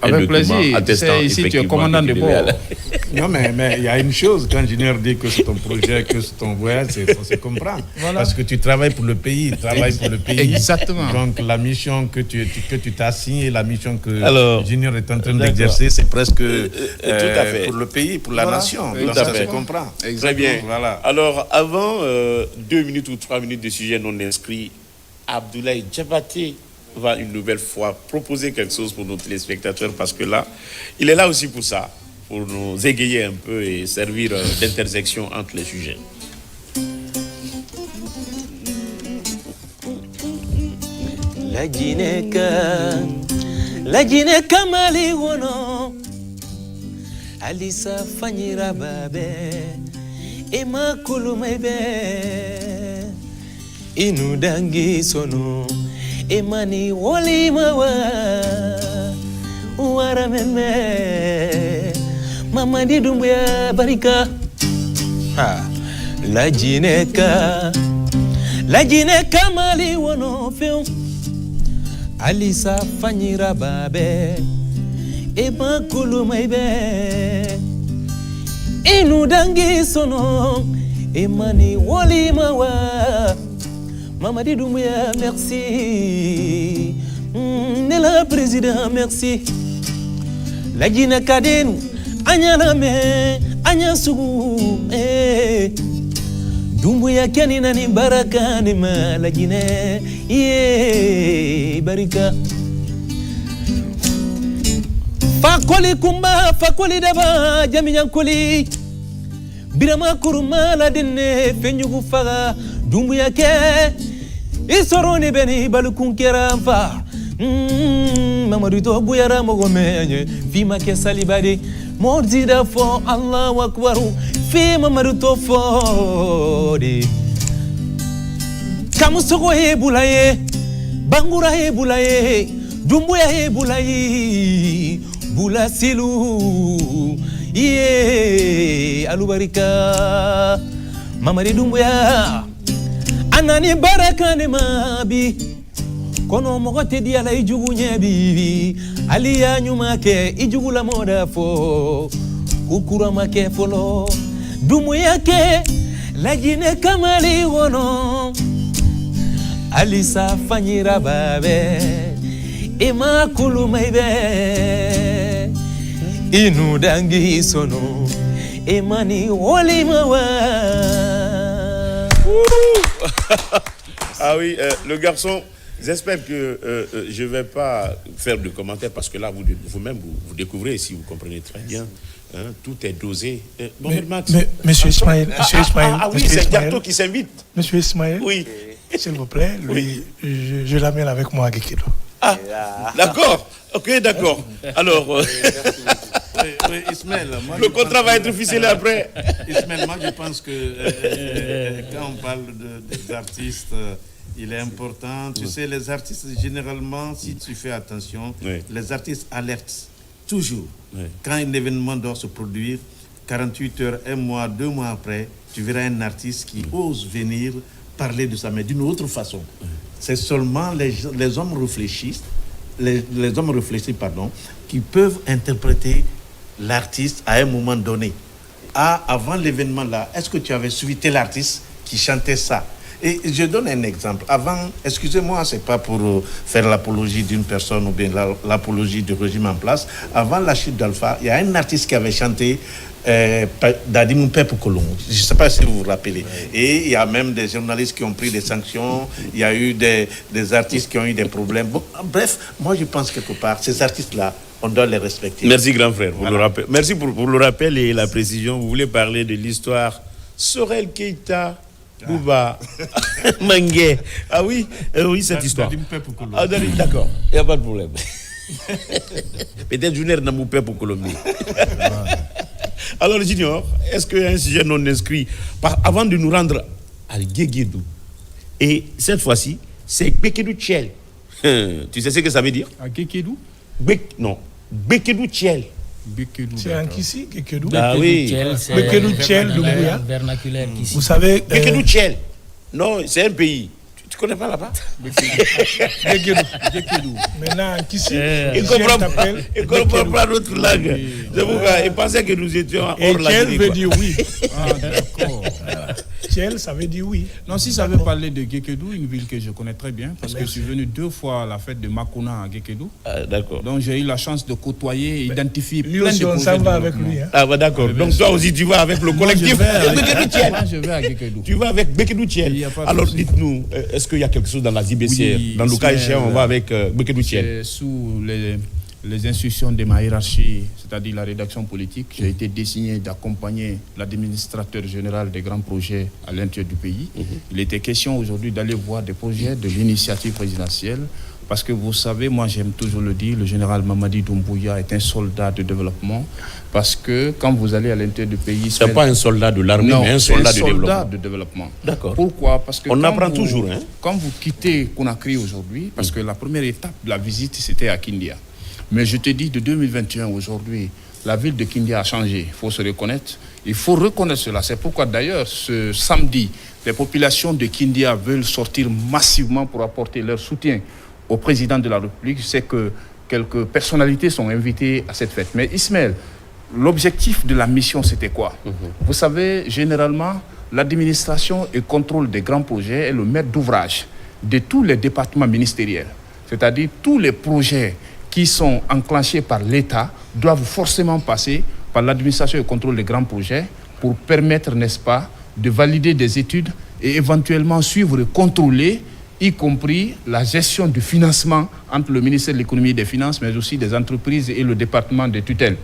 [SPEAKER 8] avec plaisir. Tu sais, ici, tu es commandant de bord.
[SPEAKER 2] Non, mais il y a une chose, quand l'ingénieur dit que c'est ton projet, que c'est ton voyage, ça se comprend. Voilà. Parce que tu travailles pour le pays, pour le pays.
[SPEAKER 8] Exactement.
[SPEAKER 2] Donc la mission que tu t'as assignée, la mission que l'ingénieur est en train d'exercer, c'est presque
[SPEAKER 1] tout à fait.
[SPEAKER 2] Pour le pays, pour la nation.
[SPEAKER 1] Tout
[SPEAKER 2] donc
[SPEAKER 1] à
[SPEAKER 2] ça
[SPEAKER 1] fait.
[SPEAKER 2] se comprend.
[SPEAKER 1] Très bien.
[SPEAKER 2] Voilà.
[SPEAKER 1] Alors, avant 2 minutes ou 3 minutes de sujet non inscrit, Abdoulaye Diabaté va une nouvelle fois proposer quelque chose pour nos téléspectateurs parce que là, il est là aussi pour ça, pour nous égayer un peu et servir d'intersection entre les sujets.
[SPEAKER 7] La Gineka mali wono Alisa fanyira babe Ema kulumebe Inu dangi sono Emani woli mawa Wara meme Mama di dumbuya barika ha. La Gineka mali wono feu Alisa fanyira babe Ema kulumebe Inu dangi sono Emani woli mawa Mama di Doumbouya, merci. Nela président, merci. La Guinée Kadenu, Anya Name, Anya Sougou. Doumbouya Kanina ni Baraka ni ma la Guinée. Barika. Fakoli Kumba, Fakoli Daba, Jaminyankoli. Birama Kuruma la Dine, Fenyugu Faga, Doumbouya Ke. Isoroni beni balukun keramfa Mamadou to guyara mogo menye Fima ke salibadi Mordida fo Allahu akbaru Fi Mamadou to fo di Kamusogo he bulaye Bangura he bulaye Doumbouya he bulaye Bula silu Ye alubarika Mamadou Doumbouya Anani barakane mabi Kono mogote di ala ijugu nyebi Aliya nyuma ke ijugu la moda fo Kukura make folo Doumbouya ke la Guinée kamali wono Alisa fanyira babe Ima kulumaibe Inu dangi sono Emani woli mawa
[SPEAKER 1] Ah oui, le garçon, j'espère que je ne vais pas faire de commentaires parce que là, vous-même, vous découvrez, si vous comprenez très bien, hein, tout est dosé.
[SPEAKER 4] Monsieur Ismaël,
[SPEAKER 1] oui, c'est Diarto qui s'invite.
[SPEAKER 4] Monsieur Ismaël,
[SPEAKER 1] oui.
[SPEAKER 4] S'il vous plaît, lui, je l'amène avec moi à Gekedo.
[SPEAKER 1] Ah, d'accord. Ok, d'accord. Alors...
[SPEAKER 2] Ismaël,
[SPEAKER 1] le contrat va être ficelé après.
[SPEAKER 2] Ismaël, moi je pense que quand on parle des artistes, il est important. Tu sais, les artistes, généralement, si tu fais attention, les artistes alertent toujours. Quand un événement doit se produire, 48 heures, 1 mois, 2 mois après, tu verras un artiste qui ose venir parler de ça, mais d'une autre façon. C'est seulement les hommes réfléchissent, les hommes réfléchis, qui peuvent interpréter l'artiste à un moment donné. Avant l'événement là, est-ce que tu avais suivi tel artiste qui chantait ça? Et je donne un exemple. Avant, excusez-moi, c'est pas pour faire l'apologie d'une personne ou bien l'apologie du régime en place. Avant la chute d'Alpha, il y a un artiste qui avait chanté Dadi Moupé pour Colombo. Je ne sais pas si vous vous rappelez. Et il y a même des journalistes qui ont pris des sanctions. Il y a eu des artistes qui ont eu des problèmes. Bon, bref, moi je pense quelque part, ces artistes-là, on doit les respecter.
[SPEAKER 1] Merci grand frère pour le rappel. Merci pour le rappel et la précision. Vous voulez parler de l'histoire Sorel Keita, Bouba, Mangué. Ah oui, oui, cette histoire. Ah, d'accord, il n'y a pas de problème. Peut-être Junior n'a pas pour Colombie. Alors, Junior, est-ce qu'un sujet non inscrit, avant de nous rendre à Guéguédou, et cette fois-ci, c'est Bekedou Tchel. Tu sais ce que ça veut dire?
[SPEAKER 8] À Guéguédou?
[SPEAKER 1] Non, Bekedou Tchel.
[SPEAKER 4] C'est un Kissi, Gekedo.
[SPEAKER 1] Ah oui.
[SPEAKER 4] Bekedou Tchel de Mouya.
[SPEAKER 5] Vernaculaire Kissi.
[SPEAKER 4] Vous savez.
[SPEAKER 1] Bekedou Tchel. Non, c'est un pays. Tu connais pas là-bas?
[SPEAKER 4] Gekedo. Maintenant, Kissi.
[SPEAKER 1] Il comprend pas notre langue. C'est pourquoi il pensait que nous étions hors la
[SPEAKER 4] Tchel veut dire oui. Ah, d'accord. Tchel, ça veut dire oui.
[SPEAKER 8] Non, si ça veut parler de Gekedo, une ville que je connais très bien, parce que je suis venu 2 fois à la fête de Makona à Gekedo.
[SPEAKER 1] Ah, d'accord.
[SPEAKER 8] Donc j'ai eu la chance de côtoyer et identifier
[SPEAKER 4] lui
[SPEAKER 8] plein
[SPEAKER 4] aussi,
[SPEAKER 8] de projets.
[SPEAKER 4] on s'en va avec lui. Hein.
[SPEAKER 1] Ah, bah, d'accord. Donc toi aussi, tu vas avec le collectif Bekedou Tchel.
[SPEAKER 8] Moi, je vais à Gekedo.
[SPEAKER 1] Tu vas avec Bekedou Tchel. Alors dites-nous, est-ce qu'il y a quelque chose dans la ZBCR? Dans le cas échéant, on va avec Bekedou Tchel.
[SPEAKER 8] Sous les instructions de ma hiérarchie, c'est-à-dire la rédaction politique, j'ai été désigné d'accompagner l'administrateur général des grands projets à l'intérieur du pays. Il était question aujourd'hui d'aller voir des projets de l'initiative présidentielle, parce que vous savez, moi j'aime toujours le dire, le général Mamadi Doumbouya est un soldat de développement, parce que quand vous allez à l'intérieur du pays...
[SPEAKER 1] Ce n'est pas un soldat de l'armée, mais un soldat
[SPEAKER 8] de développement.
[SPEAKER 1] D'accord.
[SPEAKER 8] Pourquoi? Parce que
[SPEAKER 1] on apprend toujours. Hein?
[SPEAKER 8] Quand vous quittez Conakry aujourd'hui, parce que la première étape de la visite, c'était à Kindia. Mais je te dis, de 2021 aujourd'hui, la ville de Kindia a changé. Il faut se reconnaître. Il faut reconnaître cela. C'est pourquoi d'ailleurs, ce samedi, les populations de Kindia veulent sortir massivement pour apporter leur soutien au président de la République. Je sais que quelques personnalités sont invitées à cette fête. Mais Ismaël, l'objectif de la mission, c'était quoi? Vous savez, généralement, l'administration et contrôle des grands projets est le maître d'ouvrage de tous les départements ministériels. C'est-à-dire tous les projets qui sont enclenchés par l'État doivent forcément passer par l'administration et le contrôle des grands projets pour permettre, n'est-ce pas, de valider des études et éventuellement suivre et contrôler, y compris la gestion du financement entre le ministère de l'économie et des finances, mais aussi des entreprises et le département de tutelle.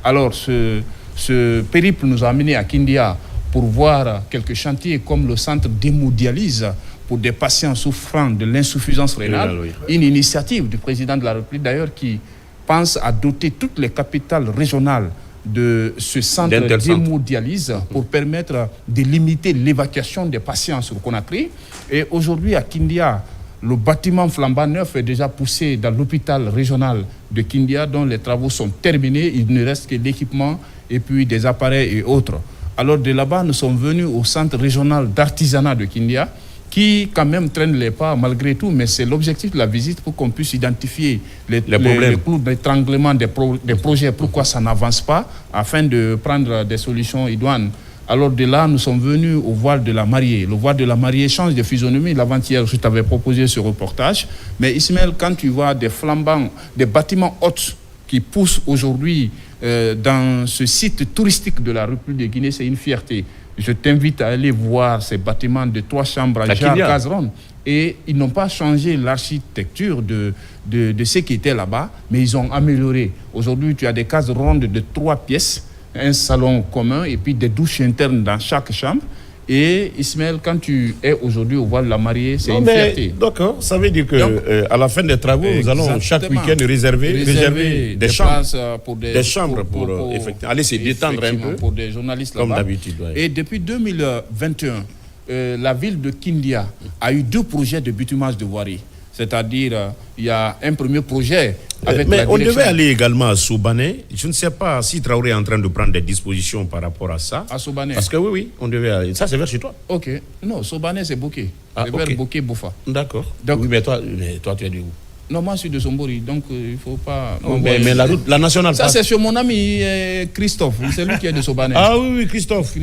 [SPEAKER 8] Alors, ce périple nous a amenés à Kindia pour voir quelques chantiers comme le centre d'hémodialyse pour des patients souffrant de l'insuffisance rénale, une initiative du président de la République d'ailleurs qui pense à doter toutes les capitales régionales de ce centre d'hémodialyse pour permettre de limiter l'évacuation des patients sur Conakry. Et aujourd'hui à Kindia, le bâtiment flambant neuf est déjà poussé dans l'hôpital régional de Kindia dont les travaux sont terminés. Il ne reste que l'équipement et puis des appareils et autres. Alors de là-bas, nous sommes venus au centre régional d'artisanat de Kindia qui quand même traîne les pas malgré tout, mais c'est l'objectif de la visite pour qu'on puisse identifier les clous d'étranglement des projets, pourquoi ça n'avance pas, afin de prendre des solutions idoines. Alors de là, nous sommes venus au voile de la mariée. Le voile de la mariée change de physionomie. L'avant-hier, je t'avais proposé ce reportage. Mais Ismaël, quand tu vois des flambants, des bâtiments hauts qui poussent aujourd'hui dans ce site touristique de la République de Guinée, c'est une fierté. Je t'invite à aller voir ces bâtiments de 3 chambres à Jar Kazron. Et ils n'ont pas changé l'architecture de ce qui était là-bas, mais ils ont amélioré. Aujourd'hui, tu as des cases rondes de 3 pièces, un salon commun et puis des douches internes dans chaque chambre. Et Ismaël, quand tu es aujourd'hui au voile de la mariée, c'est une fierté.
[SPEAKER 1] D'accord, ça veut dire que à la fin des travaux, nous allons chaque week-end réserver des chambres pour effectivement aller se détendre un peu
[SPEAKER 8] pour des journalistes
[SPEAKER 1] comme
[SPEAKER 8] là-bas.
[SPEAKER 1] d'habitude. Ouais.
[SPEAKER 8] Et depuis 2021, la ville de Kindia a eu 2 projets de bitumage de voirie. C'est-à-dire, il y a un premier projet avec
[SPEAKER 1] mais
[SPEAKER 8] la
[SPEAKER 1] on
[SPEAKER 8] direction...
[SPEAKER 1] devait aller également à Soubané. Je ne sais pas si Traoré est en train de prendre des dispositions par rapport à ça.
[SPEAKER 8] À Soubané.
[SPEAKER 1] Parce que oui, on devait aller. Ça, c'est vers chez toi.
[SPEAKER 8] Ok. Non, Soubané, c'est Bouquet. C'est vers Bouquet, Boufa.
[SPEAKER 1] D'accord.
[SPEAKER 8] Donc,
[SPEAKER 1] oui, mais toi, tu es de où?
[SPEAKER 8] Non, moi, je suis de Sombori, donc il ne faut pas...
[SPEAKER 1] mais la route, la nationale...
[SPEAKER 8] Ça, c'est sur mon ami Christophe. C'est lui qui est de Soubané.
[SPEAKER 1] Ah oui, Christophe.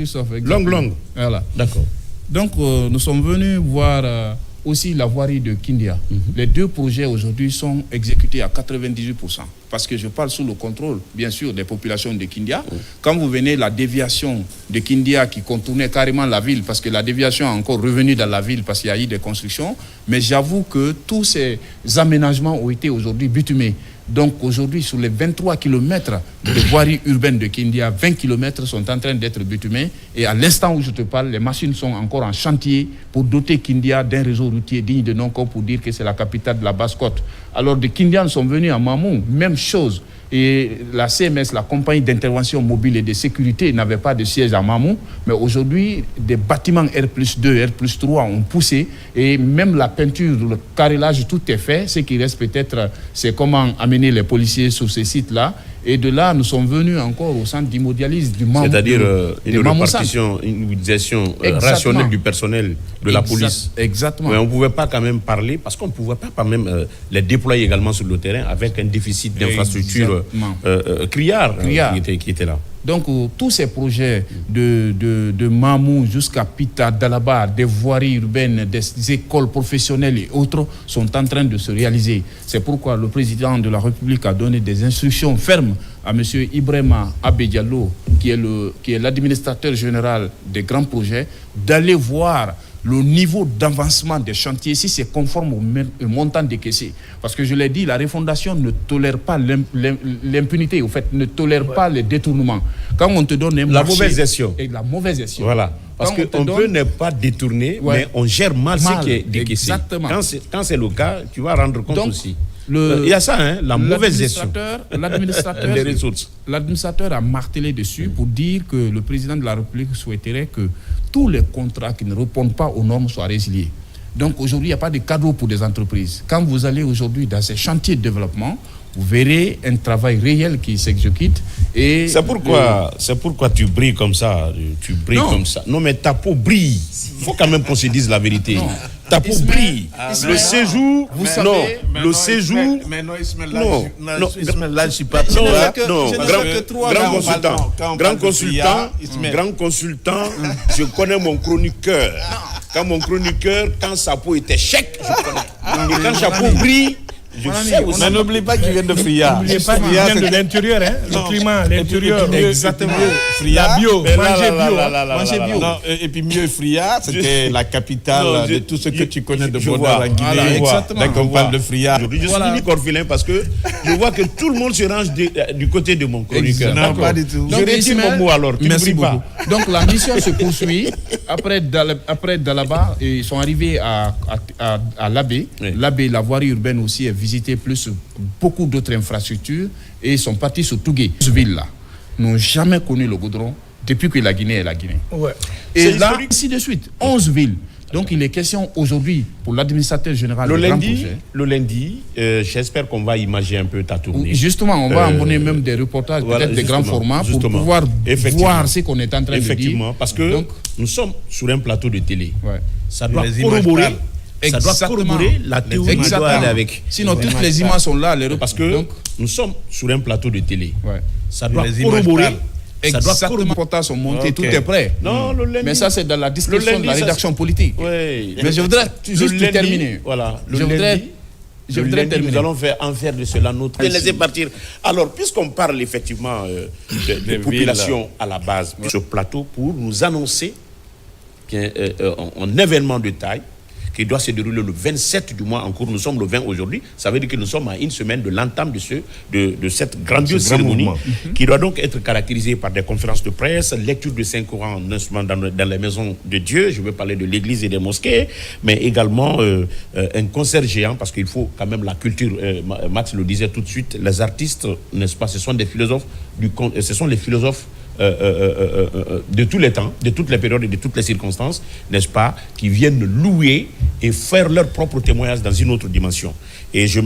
[SPEAKER 1] Long.
[SPEAKER 8] Voilà.
[SPEAKER 1] D'accord.
[SPEAKER 8] Donc, nous sommes venus voir aussi la voirie de Kindia. Les 2 projets aujourd'hui sont exécutés à 98%. Parce que je parle sous le contrôle, bien sûr, des populations de Kindia. Quand vous venez, la déviation de Kindia qui contournait carrément la ville, parce que la déviation est encore revenue dans la ville parce qu'il y a eu des constructions. Mais j'avoue que tous ces aménagements ont été aujourd'hui bitumés. Donc aujourd'hui, sur les 23 km de voirie urbaine de Kindia, 20 km sont en train d'être bitumés. Et à l'instant où je te parle, les machines sont encore en chantier pour doter Kindia d'un réseau routier digne de nom, comme pour dire que c'est la capitale de la Basse-Côte. Alors de Kindia, nous sommes venus à Mamou, même chose. Et la CMS, la compagnie d'intervention mobile et de sécurité, n'avait pas de siège à Mamou. Mais aujourd'hui, des bâtiments R+2, R+3 ont poussé. Et même la peinture, le carrelage, tout est fait. Ce qui reste peut-être, c'est comment amener les policiers sur ces sites-là. Et de là, nous sommes venus encore au centre d'hémodialyse du Mamou.
[SPEAKER 1] C'est-à-dire une répartition, une utilisation rationnelle du personnel de la police.
[SPEAKER 8] Exactement.
[SPEAKER 1] Mais on ne pouvait pas quand même parler, parce qu'on ne pouvait pas quand même les déployer également sur le terrain avec un déficit d'infrastructure criard qui était là.
[SPEAKER 8] Donc, tous ces projets de Mamou jusqu'à Pita, Dalaba, des voiries urbaines, des écoles professionnelles et autres sont en train de se réaliser. C'est pourquoi le président de la République a donné des instructions fermes à M. Ibrahima Abediallo, qui est l'administrateur général des grands projets, d'aller voir le niveau d'avancement des chantiers, si c'est conforme au montant décaissé. Parce que je l'ai dit, la refondation ne tolère pas l'impunité, au fait, ne tolère pas les détournements. Quand on te donne un marché...
[SPEAKER 1] mauvaise gestion.
[SPEAKER 8] Et la mauvaise gestion.
[SPEAKER 1] Voilà. Parce qu'on peut ne pas détourner, mais on gère mal ce qui est décaissé.
[SPEAKER 8] Exactement.
[SPEAKER 1] Quand c'est le cas, tu vas rendre compte aussi.
[SPEAKER 8] Il
[SPEAKER 1] y a ça, la mauvaise gestion.
[SPEAKER 8] L'administrateur a martelé dessus pour dire que le président de la République souhaiterait que tous les contrats qui ne répondent pas aux normes soient résiliés. Donc aujourd'hui, il n'y a pas de cadeau pour des entreprises. Quand vous allez aujourd'hui dans ces chantiers de développement, vous verrez un travail réel qui s'exécute. Et
[SPEAKER 1] c'est pourquoi tu brilles comme ça. Tu brilles comme ça. Non, mais ta peau brille. Il faut quand même qu'on se dise la vérité. Non. Ta peau brille. Le séjour.
[SPEAKER 2] Vous savez,
[SPEAKER 1] le séjour.
[SPEAKER 2] Mais non, Ismaël, là, je ne suis pas
[SPEAKER 1] grand consultant, je connais mon chroniqueur. Quand mon chroniqueur, quand sa peau était chèque, je connais. Et quand sa peau brille, je sais aussi.
[SPEAKER 2] Mais n'oublie pas qu'il vient de Fria.
[SPEAKER 4] N'oubliez pas qu'il vient de l'intérieur, hein, le climat, l'intérieur.
[SPEAKER 2] Exactement.
[SPEAKER 4] La bio, manger bio.
[SPEAKER 2] Non, et puis mieux, Fria, c'était la capitale de tout ce que tu connais de bonheur en Guinée.
[SPEAKER 8] Exactement.
[SPEAKER 2] Donc on parle de Fria.
[SPEAKER 1] Je suis unique orphelin parce que je vois que tout le monde se range du côté de mon chroniqueur.
[SPEAKER 2] Non, pas du tout.
[SPEAKER 1] Je retire mon mot alors.
[SPEAKER 8] Merci beaucoup. Donc la mission se poursuit. Après Dalaba, ils sont arrivés à Labé. Labé, la voirie urbaine aussi est visiter plus beaucoup d'autres infrastructures et ils sont partis sur Tougué. Ces villes-là n'ont jamais connu le goudron depuis que la Guinée est la Guinée.
[SPEAKER 4] Ouais.
[SPEAKER 8] Et là, ainsi de suite, 11 villes. Donc il est question aujourd'hui pour l'administrateur général
[SPEAKER 1] le lundi, j'espère qu'on va imaginer un peu ta tournée.
[SPEAKER 8] Justement, on va emmener même des reportages, peut-être des grands formats, pour pouvoir voir ce qu'on est en train de dire.
[SPEAKER 1] Effectivement, parce que nous sommes sur un plateau de télé.
[SPEAKER 8] Ouais.
[SPEAKER 1] Ça doit corroborer. Ça doit corroborer la théorie doit aller avec.
[SPEAKER 8] Sinon, toutes les images sont là.
[SPEAKER 1] Parce que nous sommes sur un plateau de télé.
[SPEAKER 8] Ouais.
[SPEAKER 1] Ça doit corroborer.
[SPEAKER 8] Exactement. Les reportages sont montés, tout est prêt.
[SPEAKER 1] Non, le lundi.
[SPEAKER 8] Mais ça, c'est dans la discussion de la rédaction politique.
[SPEAKER 1] Oui.
[SPEAKER 8] Mais je voudrais juste terminer.
[SPEAKER 1] Voilà.
[SPEAKER 8] Je voudrais terminer.
[SPEAKER 1] Nous allons en faire de cela notre. Laissez partir. Alors, puisqu'on parle effectivement des populations à la base, ce plateau pour nous annoncer un événement de taille qui doit se dérouler le 27 du mois en cours. Nous sommes le 20 aujourd'hui. Ça veut dire que nous sommes à une semaine de l'entame de cette grandiose cérémonie qui doit donc être caractérisée par des conférences de presse, lecture de Saint-Coran dans les maisons de Dieu. Je veux parler de l'église et des mosquées, mais également un concert géant, parce qu'il faut quand même la culture. Max le disait tout de suite, les artistes, n'est-ce pas, ce sont des philosophes ce sont les philosophes de tous les temps, de toutes les périodes et de toutes les circonstances, n'est-ce pas, qui viennent louer et faire leur propre témoignage dans une autre dimension. Et je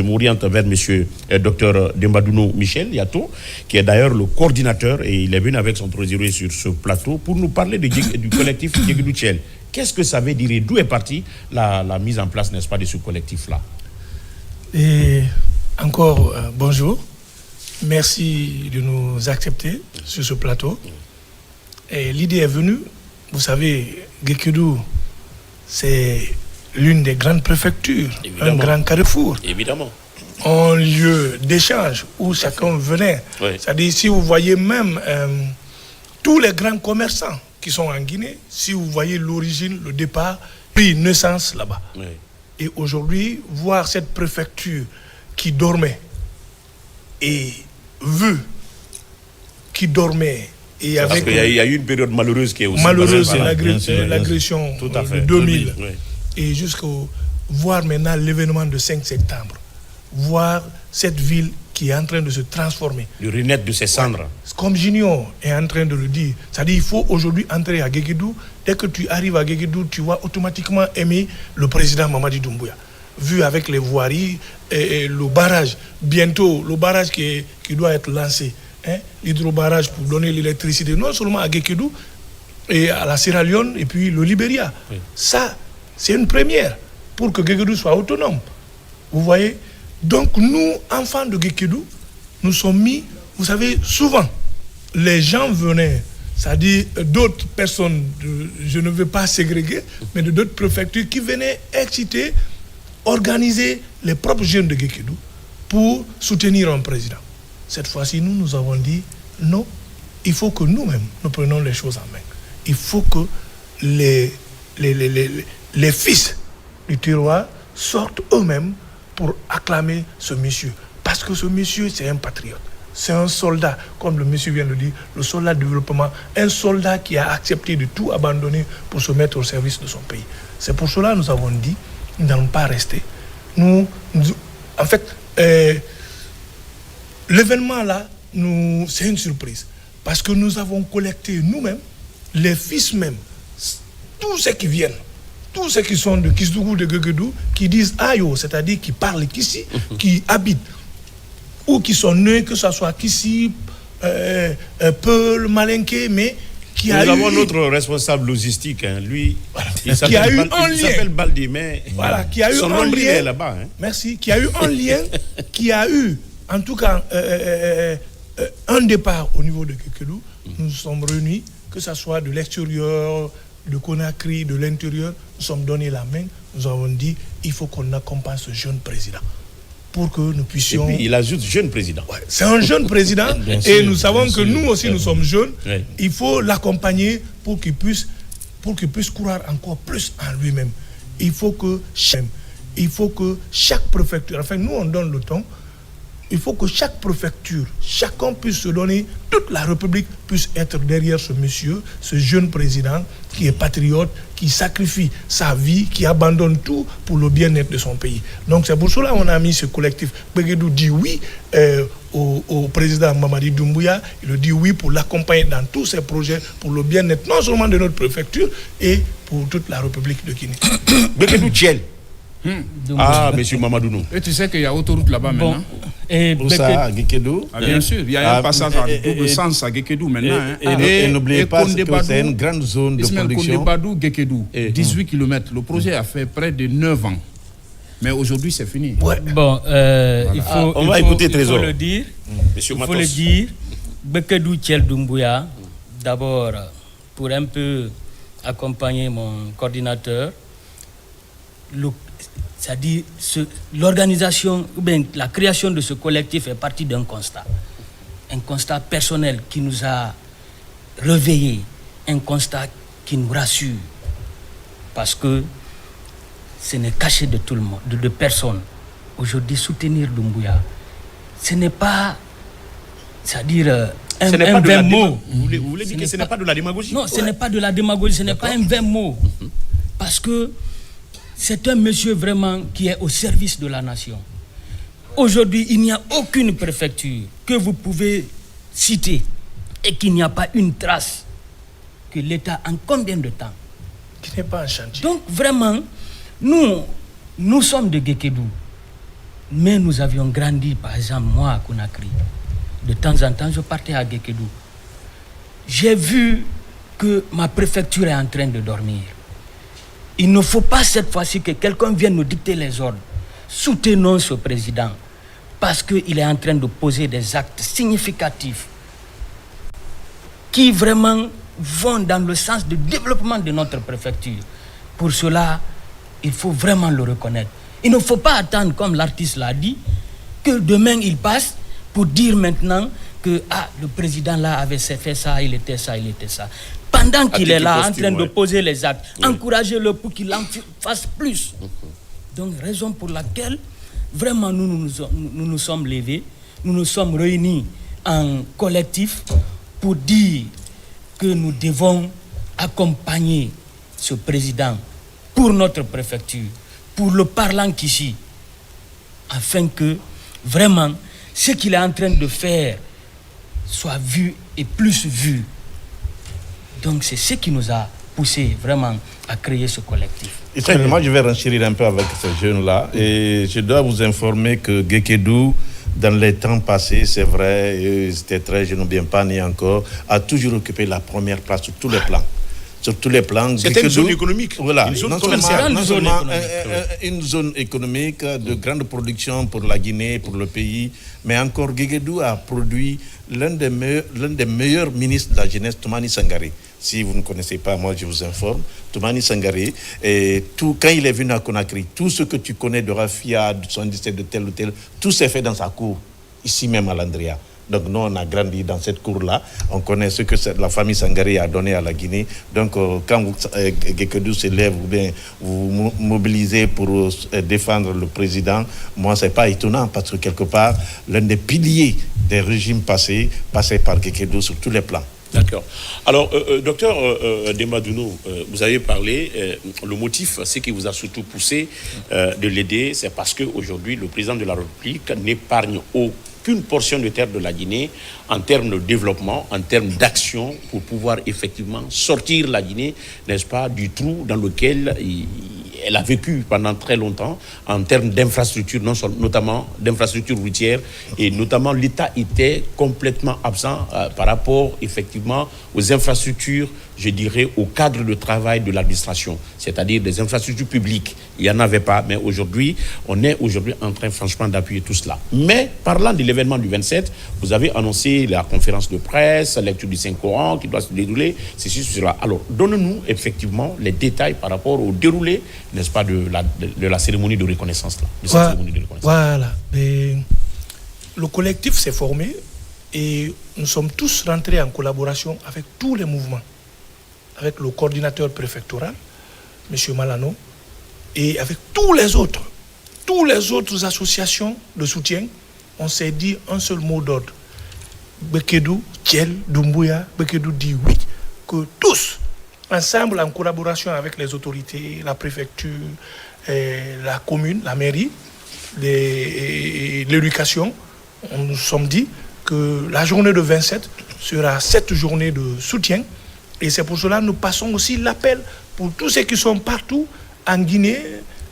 [SPEAKER 1] m'oriente vers monsieur Dr Dembadouno Michel Yato, qui est d'ailleurs le coordinateur, et il est venu avec son trésorier sur ce plateau pour nous parler du collectif Djegedou Thiel. Qu'est-ce que ça veut dire et d'où est partie la mise en place, n'est-ce pas, de ce collectif-là?
[SPEAKER 4] Et encore bonjour. Merci de nous accepter sur ce plateau. Et l'idée est venue, vous savez, Guékedou, c'est l'une des grandes préfectures, un grand carrefour.
[SPEAKER 1] Évidemment.
[SPEAKER 4] Un lieu d'échange où chacun venait. Oui. C'est-à-dire, si vous voyez même tous les grands commerçants qui sont en Guinée, si vous voyez l'origine, le départ, puis naissance là-bas. Oui. Et aujourd'hui, voir cette préfecture qui dormait et qui dormait. Et
[SPEAKER 1] parce
[SPEAKER 4] avec
[SPEAKER 1] qu'il y a eu une période malheureuse qui est aussi
[SPEAKER 4] malheureuse, l'agression de 2000. Oui. Et jusqu'au voir maintenant l'événement de 5 septembre, voir cette ville qui est en train de se transformer.
[SPEAKER 1] De renaître de ses cendres.
[SPEAKER 4] Comme Junior est en train de le dire, c'est-à-dire il faut aujourd'hui entrer à Guékedou. Dès que tu arrives à Guékedou, tu vas automatiquement aimer le président Mamadi Doumbouya. Vu avec les voiries et le barrage, bientôt le barrage qui doit être lancé, l'hydrobarrage pour donner l'électricité, non seulement à Guékedou, et à la Sierra Leone et puis le Libéria. Oui. Ça, c'est une première pour que Guékedou soit autonome. Vous voyez? Donc nous, enfants de Guékedou, nous sommes mis, vous savez, souvent, les gens venaient, c'est-à-dire d'autres personnes, je ne veux pas ségréguer, mais de d'autres préfectures qui venaient exciter, organiser les propres jeunes de Guékedou pour soutenir un président. Cette fois-ci, nous avons dit non, il faut que nous-mêmes, nous prenions les choses en main. Il faut que les fils du terroir sortent eux-mêmes pour acclamer ce monsieur. Parce que ce monsieur, c'est un patriote. C'est un soldat, comme le monsieur vient de le dire, le soldat de développement, un soldat qui a accepté de tout abandonner pour se mettre au service de son pays. C'est pour cela que nous avons dit, nous n'allons pas rester. En fait, l'événement là, c'est une surprise. Parce que nous avons collecté nous-mêmes, les fils même, tous ceux qui viennent, tous ceux qui sont de Kisdougou, de Guékedou, qui disent Ayo, c'est-à-dire qui parlent Kissi, qui habitent, ou qui sont nés, que ce soit Kissi, Peul, Malinké, mais qui a eu...
[SPEAKER 1] Nous avons notre responsable logistique, lui,
[SPEAKER 4] voilà, il s'appelle
[SPEAKER 1] Baldi, mais
[SPEAKER 4] voilà, qui a eu un lien
[SPEAKER 1] là-bas.
[SPEAKER 4] Merci, qui a eu un lien, qui a eu, en tout cas, un départ au niveau de Guékedou. Nous sommes réunis, que ce soit de l'extérieur, de Conakry, de l'intérieur, nous sommes donné la main, nous avons dit, il faut qu'on accompagne ce jeune président pour que nous puissions...
[SPEAKER 1] Et puis il ajoute jeune président.
[SPEAKER 4] Ouais, c'est un jeune président et nous savons que nous aussi nous sommes jeunes. Ouais. Il faut l'accompagner pour qu'il puisse croire encore plus en lui-même. Il faut que chaque préfecture, enfin nous on donne le ton, il faut que chaque préfecture, chacun puisse se donner, toute la République puisse être derrière ce monsieur, ce jeune président qui est patriote, qui sacrifie sa vie, qui abandonne tout pour le bien-être de son pays. Donc c'est pour cela qu'on a mis ce collectif. Guékedou dit oui au président Mamadi Doumbouya, il dit oui pour l'accompagner dans tous ses projets, pour le bien-être non seulement de notre préfecture, et pour toute la République de Guinée.
[SPEAKER 1] Guékedou Thiel. Monsieur Mamadounou.
[SPEAKER 8] Et tu sais qu'il y a autoroute là-bas maintenant.
[SPEAKER 2] Et ça, à Guékedou.
[SPEAKER 8] Bien sûr, il y a un passage à double sens à Guékedou maintenant.
[SPEAKER 2] Et n'oubliez pas que c'est une grande zone de production.
[SPEAKER 8] Kondebadou, Guékedou, 18 km. Le projet a fait près de 9 ans. Mais aujourd'hui, c'est fini.
[SPEAKER 5] Ouais. Bon, il faut le dire. Il faut le dire. Guékedou Thiel Doumbouya, d'abord, pour un peu accompagner mon coordinateur, c'est-à-dire l'organisation, ou bien la création de ce collectif est partie d'un constat. Un constat personnel qui nous a réveillés, un constat qui nous rassure. parce que ce n'est caché de tout le monde, de personne. Aujourd'hui, soutenir Doumbouya, ce n'est pas, c'est-à-dire un vain mot.
[SPEAKER 1] Vous voulez dire que ce n'est pas de la démagogie?
[SPEAKER 5] Non, ce n'est pas de la démagogie, ce n'est pas un vain mot. Parce que c'est un monsieur vraiment qui est au service de la nation. Aujourd'hui, il n'y a aucune préfecture que vous pouvez citer et qu'il n'y a pas une trace que l'État, en combien de temps?
[SPEAKER 4] Qui n'est pas un chantier.
[SPEAKER 5] Donc vraiment, nous sommes de Guékédou, mais nous avions grandi, par exemple, moi à Conakry. De temps en temps, je partais à Guékédou. J'ai vu que ma préfecture est en train de dormir. Il ne faut pas cette fois-ci que quelqu'un vienne nous dicter les ordres. Soutenons ce président parce qu'il est en train de poser des actes significatifs qui vraiment vont dans le sens du développement de notre préfecture. Pour cela, il faut vraiment le reconnaître. Il ne faut pas attendre, comme l'artiste l'a dit, que demain il passe pour dire maintenant que le président là avait fait ça, il était ça, il était ça. Pendant qu'il est là en train de poser les actes, encouragez-le pour qu'il en fasse plus. Donc, raison pour laquelle vraiment nous nous sommes levés, nous nous sommes réunis en collectif pour dire que nous devons accompagner ce président pour notre préfecture, pour le parlant qu'ici, afin que vraiment ce qu'il est en train de faire soit vu et plus vu. Donc c'est ce qui nous a poussé vraiment à créer ce collectif.
[SPEAKER 2] Moi, je vais renchérir un peu avec ces jeunes-là. Et je dois vous informer que Guékédou, dans les temps passés, c'est vrai, c'était très jeune, bien pas né encore, a toujours occupé la première place sur tous les plans. Sur tous les plans.
[SPEAKER 1] C'était une zone économique.
[SPEAKER 2] Voilà,
[SPEAKER 1] une zone commerciale.
[SPEAKER 2] Une zone économique de grande production pour la Guinée, pour le pays. Mais encore, Guékédou a produit l'un des meilleurs ministres de la jeunesse, Toumani Sangaré. Si vous ne connaissez pas, moi je vous informe. Toumani Sangaré, quand il est venu à Conakry, tout ce que tu connais de Rafia, de 77, de tel ou tel, tout s'est fait dans sa cour, ici même à l'Andrea. Donc nous, on a grandi dans cette cour-là. On connaît ce que la famille Sangaré a donné à la Guinée. Donc quand Guékédou se lève ou bien vous mobilisez pour défendre le président, moi, c'est pas étonnant parce que quelque part, l'un des piliers des régimes passés passait par Guékédou sur tous les plans.
[SPEAKER 1] D'accord. Alors, docteur Demadounou, vous avez parlé, le motif, ce qui vous a surtout poussé de l'aider, c'est parce qu'aujourd'hui, le président de la République n'épargne aucune portion de terre de la Guinée en termes de développement, en termes d'action, pour pouvoir effectivement sortir la Guinée, n'est-ce pas, du trou dans lequel elle a vécu pendant très longtemps, en termes d'infrastructures, notamment d'infrastructures routières, et notamment l'État était complètement absent par rapport effectivement aux infrastructures, je dirais, au cadre de travail de l'administration, c'est-à-dire des infrastructures publiques. Il n'y en avait pas, mais aujourd'hui, on est en train franchement d'appuyer tout cela. Mais parlant de l'événement du 27, vous avez annoncé la conférence de presse, la lecture du Saint-Coran qui doit se dérouler, ceci, cela. Alors, donne-nous effectivement les détails par rapport au déroulé, n'est-ce pas, de la cérémonie de reconnaissance.
[SPEAKER 4] Voilà. Et le collectif s'est formé et nous sommes tous rentrés en collaboration avec tous les mouvements, avec le coordinateur préfectoral, M. Malano, et avec tous les autres associations de soutien. On s'est dit un seul mot d'ordre. Guékédou, Thiel, Doumbouya, Guékédou dit oui, que tous, ensemble, en collaboration avec les autorités, la préfecture, la commune, la mairie, l'éducation, on nous sommes dit que la journée de 27 sera cette journée de soutien. Et c'est pour cela que nous passons aussi l'appel pour tous ceux qui sont partout en Guinée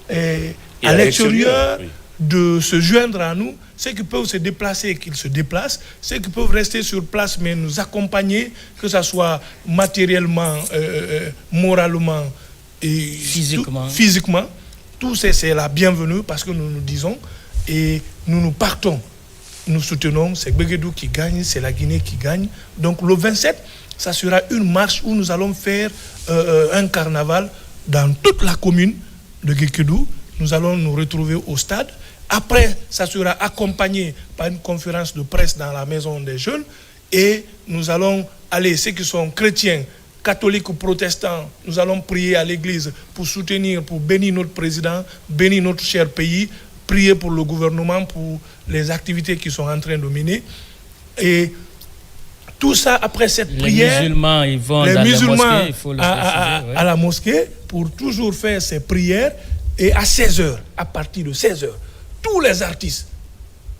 [SPEAKER 4] et à l'extérieur, oui, de se joindre à nous. Ceux qui peuvent se déplacer, qu'ils se déplacent. Ceux qui peuvent rester sur place, mais nous accompagner, que ce soit matériellement, moralement et physiquement. Tout c'est la bienvenue parce que nous nous disons et nous partons. Nous soutenons, c'est Guékédou qui gagne, c'est la Guinée qui gagne. Donc le 27, ça sera une marche où nous allons faire un carnaval dans toute la commune de Guékédou. Nous allons nous retrouver au stade. Après, ça sera accompagné par une conférence de presse dans la maison des jeunes. Et nous allons aller, ceux qui sont chrétiens, catholiques ou protestants, nous allons prier à l'église pour soutenir, pour bénir notre président, bénir notre cher pays, prier pour le gouvernement, pour les activités qui sont en train de mener. Et tout ça, après cette prière,
[SPEAKER 5] les musulmans, ils vont dans la mosquée, il faut le préciser,
[SPEAKER 4] à la mosquée pour toujours faire ces prières. Et à 16h, à partir de 16h, tous les artistes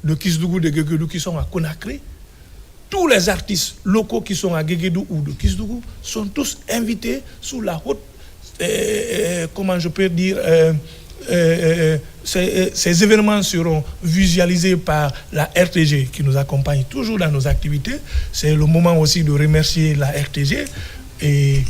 [SPEAKER 4] de Kisdougou, de Guéguédou qui sont à Conakry, tous les artistes locaux qui sont à Guéguédou ou de Kisdougou sont tous invités sous la haute, comment je peux dire, ces événements seront visualisés par la RTG qui nous accompagne toujours dans nos activités. C'est le moment aussi de remercier la RTG et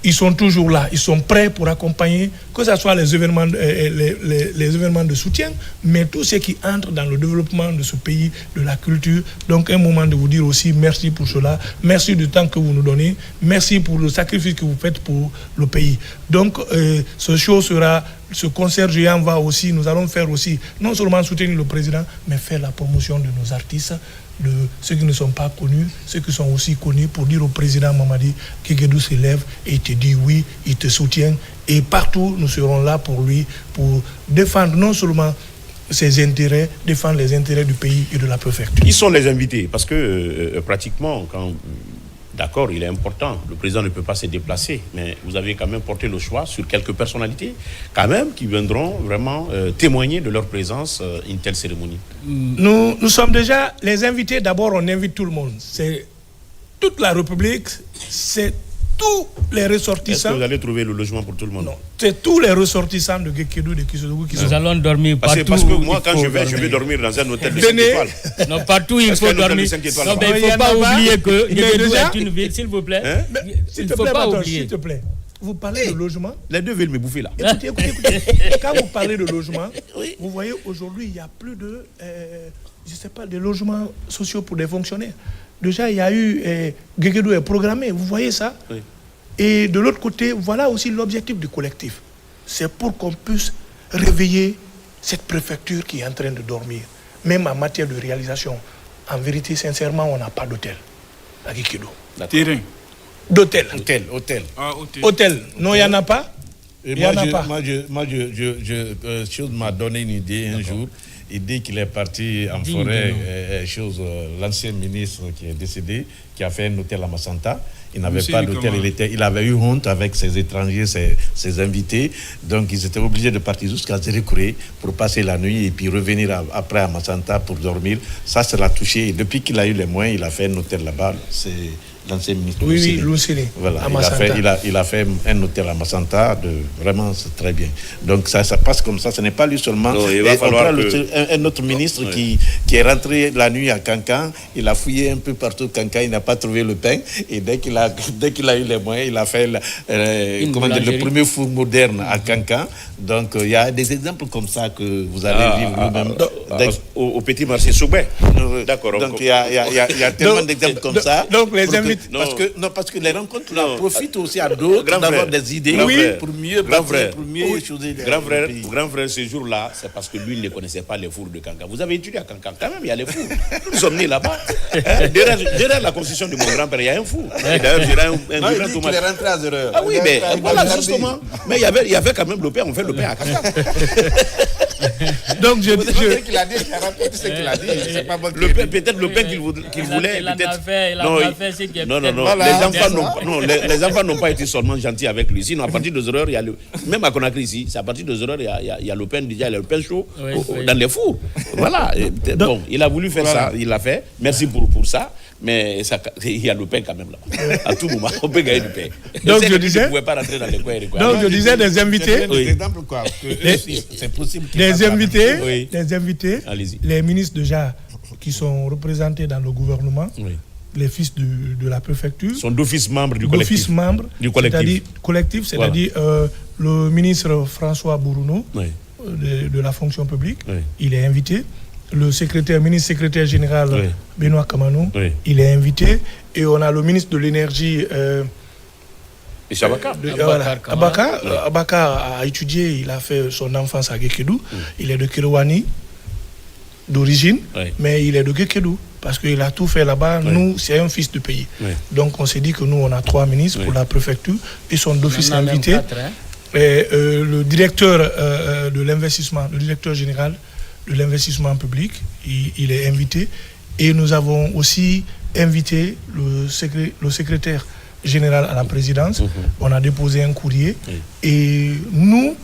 [SPEAKER 4] ils sont toujours là, ils sont prêts pour accompagner, que ce soit les événements de soutien, mais tout ce qui entre dans le développement de ce pays, de la culture. Donc un moment de vous dire aussi merci pour cela, merci du temps que vous nous donnez, merci pour le sacrifice que vous faites pour le pays. Donc ce concert géant va aussi, nous allons faire aussi, non seulement soutenir le président, mais faire la promotion de nos artistes, de ceux qui ne sont pas connus, ceux qui sont aussi connus, pour dire au président Mamadi Guéguédou se lève et il te dit oui, il te soutient. Et partout, nous serons là pour lui, pour défendre non seulement ses intérêts, défendre les intérêts du pays et de la préfecture.
[SPEAKER 1] Ils sont les invités, parce que pratiquement, d'accord, il est important, le président ne peut pas se déplacer, mais vous avez quand même porté le choix sur quelques personnalités, quand même, qui viendront vraiment témoigner de leur présence à une telle cérémonie.
[SPEAKER 4] Nous sommes déjà les invités. D'abord, on invite tout le monde. C'est toute la République, c'est tous les ressortissants.
[SPEAKER 1] Est-ce que vous allez trouver le logement pour tout le monde?
[SPEAKER 4] Non, c'est tous les ressortissants de Guéguédou, de Kisdougou qui sont...
[SPEAKER 5] Nous allons dormir partout.
[SPEAKER 1] Parce que moi, quand je vais dormir dans un hôtel de 5 étoiles.
[SPEAKER 5] Non, partout il faut dormir. Non, mais il ne faut pas oublier que Guéguédou est une ville, s'il vous plaît.
[SPEAKER 4] S'il te plaît, s'il te plaît. Vous parlez de logement.
[SPEAKER 1] Les deux veulent me bouffer là.
[SPEAKER 4] Écoutez. Quand vous parlez de logement, vous voyez aujourd'hui, il y a plus de, je ne sais pas, des logements sociaux pour des fonctionnaires. Déjà, il y a eu, Guéguédou est programmé, vous voyez ça? Oui. Et de l'autre côté, voilà aussi l'objectif du collectif. C'est pour qu'on puisse réveiller cette préfecture qui est en train de dormir. Même en matière de réalisation, en vérité, sincèrement, on n'a pas d'hôtel à Guéguédou.
[SPEAKER 8] Terrain.
[SPEAKER 4] D'hôtel.
[SPEAKER 8] Hôtel.
[SPEAKER 4] Non, il n'y en a pas.
[SPEAKER 2] Chose m'a donné une idée un jour. Il dit qu'il est parti en forêt, l'ancien ministre qui est décédé, qui a fait un hôtel à Massanta. Il n'avait pas d'hôtel, il avait eu honte avec ses étrangers, ses invités. Donc ils étaient obligés de partir jusqu'à Zérékouré pour passer la nuit et puis revenir après à Massanta pour dormir. Ça l'a touché. Et depuis qu'il a eu les moyens, il a fait un hôtel là-bas. C'est l'ancien ministre.
[SPEAKER 4] Oui, Loussini.
[SPEAKER 2] Voilà, il a fait un hôtel à Massanta, vraiment c'est très bien. Donc ça passe comme ça, ce n'est pas lui seulement.
[SPEAKER 1] Non, il va falloir
[SPEAKER 2] un autre ministre qui est rentré la nuit à Cancan, il a fouillé un peu partout Cancan, il n'a pas trouvé le pain, et dès qu'il a eu les moyens, il a fait le premier four moderne à Cancan. Donc il y a des exemples comme ça que vous allez vivre vous-même.
[SPEAKER 1] Au petit marché Soubet. D'accord.
[SPEAKER 2] Donc il y a tellement d'exemples comme ça.
[SPEAKER 4] Donc les invités.
[SPEAKER 2] Parce que les rencontres profitent aussi à d'autres d'avoir des idées pour mieux bâtir, pour mieux échouer.
[SPEAKER 1] Grand frère, ce jour-là, c'est parce que lui ne connaissait pas les fours de Cancan. Vous avez étudié à Cancan, quand même, il y a les fours. Nous sommes nés là-bas. Derrière la construction de mon grand-père, il y a un four. D'ailleurs, j'ai un grand tomate.
[SPEAKER 2] Il est rentré à 0h.
[SPEAKER 1] Ah oui, mais voilà, justement. Mais il y avait quand même le pain, on fait le pain à Cancan.
[SPEAKER 2] Donc, qu'il a dit, il a raconté ce qu'il a dit. C'est pas bon.
[SPEAKER 1] Peut-être le pain qu'il voulait.
[SPEAKER 5] Il a fait ce qui est
[SPEAKER 1] non. Les enfants n'ont pas été seulement gentils avec lui. Sinon, à partir de 0h, il y a même à Conakry ici, c'est à partir de 0h, il y a le pain déjà, il y a le pain chaud dans les fours. Voilà. Bon, il a voulu faire ça, il l'a fait. Merci pour ça. Mais il y a le pain quand même là. À tout moment, on peut gagner du pain.
[SPEAKER 4] Donc je disais.
[SPEAKER 1] Vous ne pouvez pas rentrer dans les coins.
[SPEAKER 4] Donc je disais des invités.
[SPEAKER 2] C'est possible.
[SPEAKER 4] Des invités. Les ministres déjà qui sont représentés dans le gouvernement. Les fils de la préfecture
[SPEAKER 1] sont d'office membres du collectif.
[SPEAKER 4] D'office membres du collectif. C'est-à-dire le ministre François Bourouno de la fonction publique, il est invité. Le ministre secrétaire général Benoît Kamano, il est invité. Et on a le ministre de l'énergie Abaka a étudié, il a fait son enfance à Guéguédou. Il est de Kirouani d'origine, mais il est de Guéguédou. parce qu'il a tout fait là-bas. Oui. Nous, c'est un fils de pays. Oui. Donc, on s'est dit que nous, on a 3 ministres pour la préfecture. Ils sont d'office invités. 4, hein? Le directeur de l'investissement, le directeur général de l'investissement public, il est invité. Et nous avons aussi invité le secrétaire général à la présidence. On a déposé un courrier. Et nous,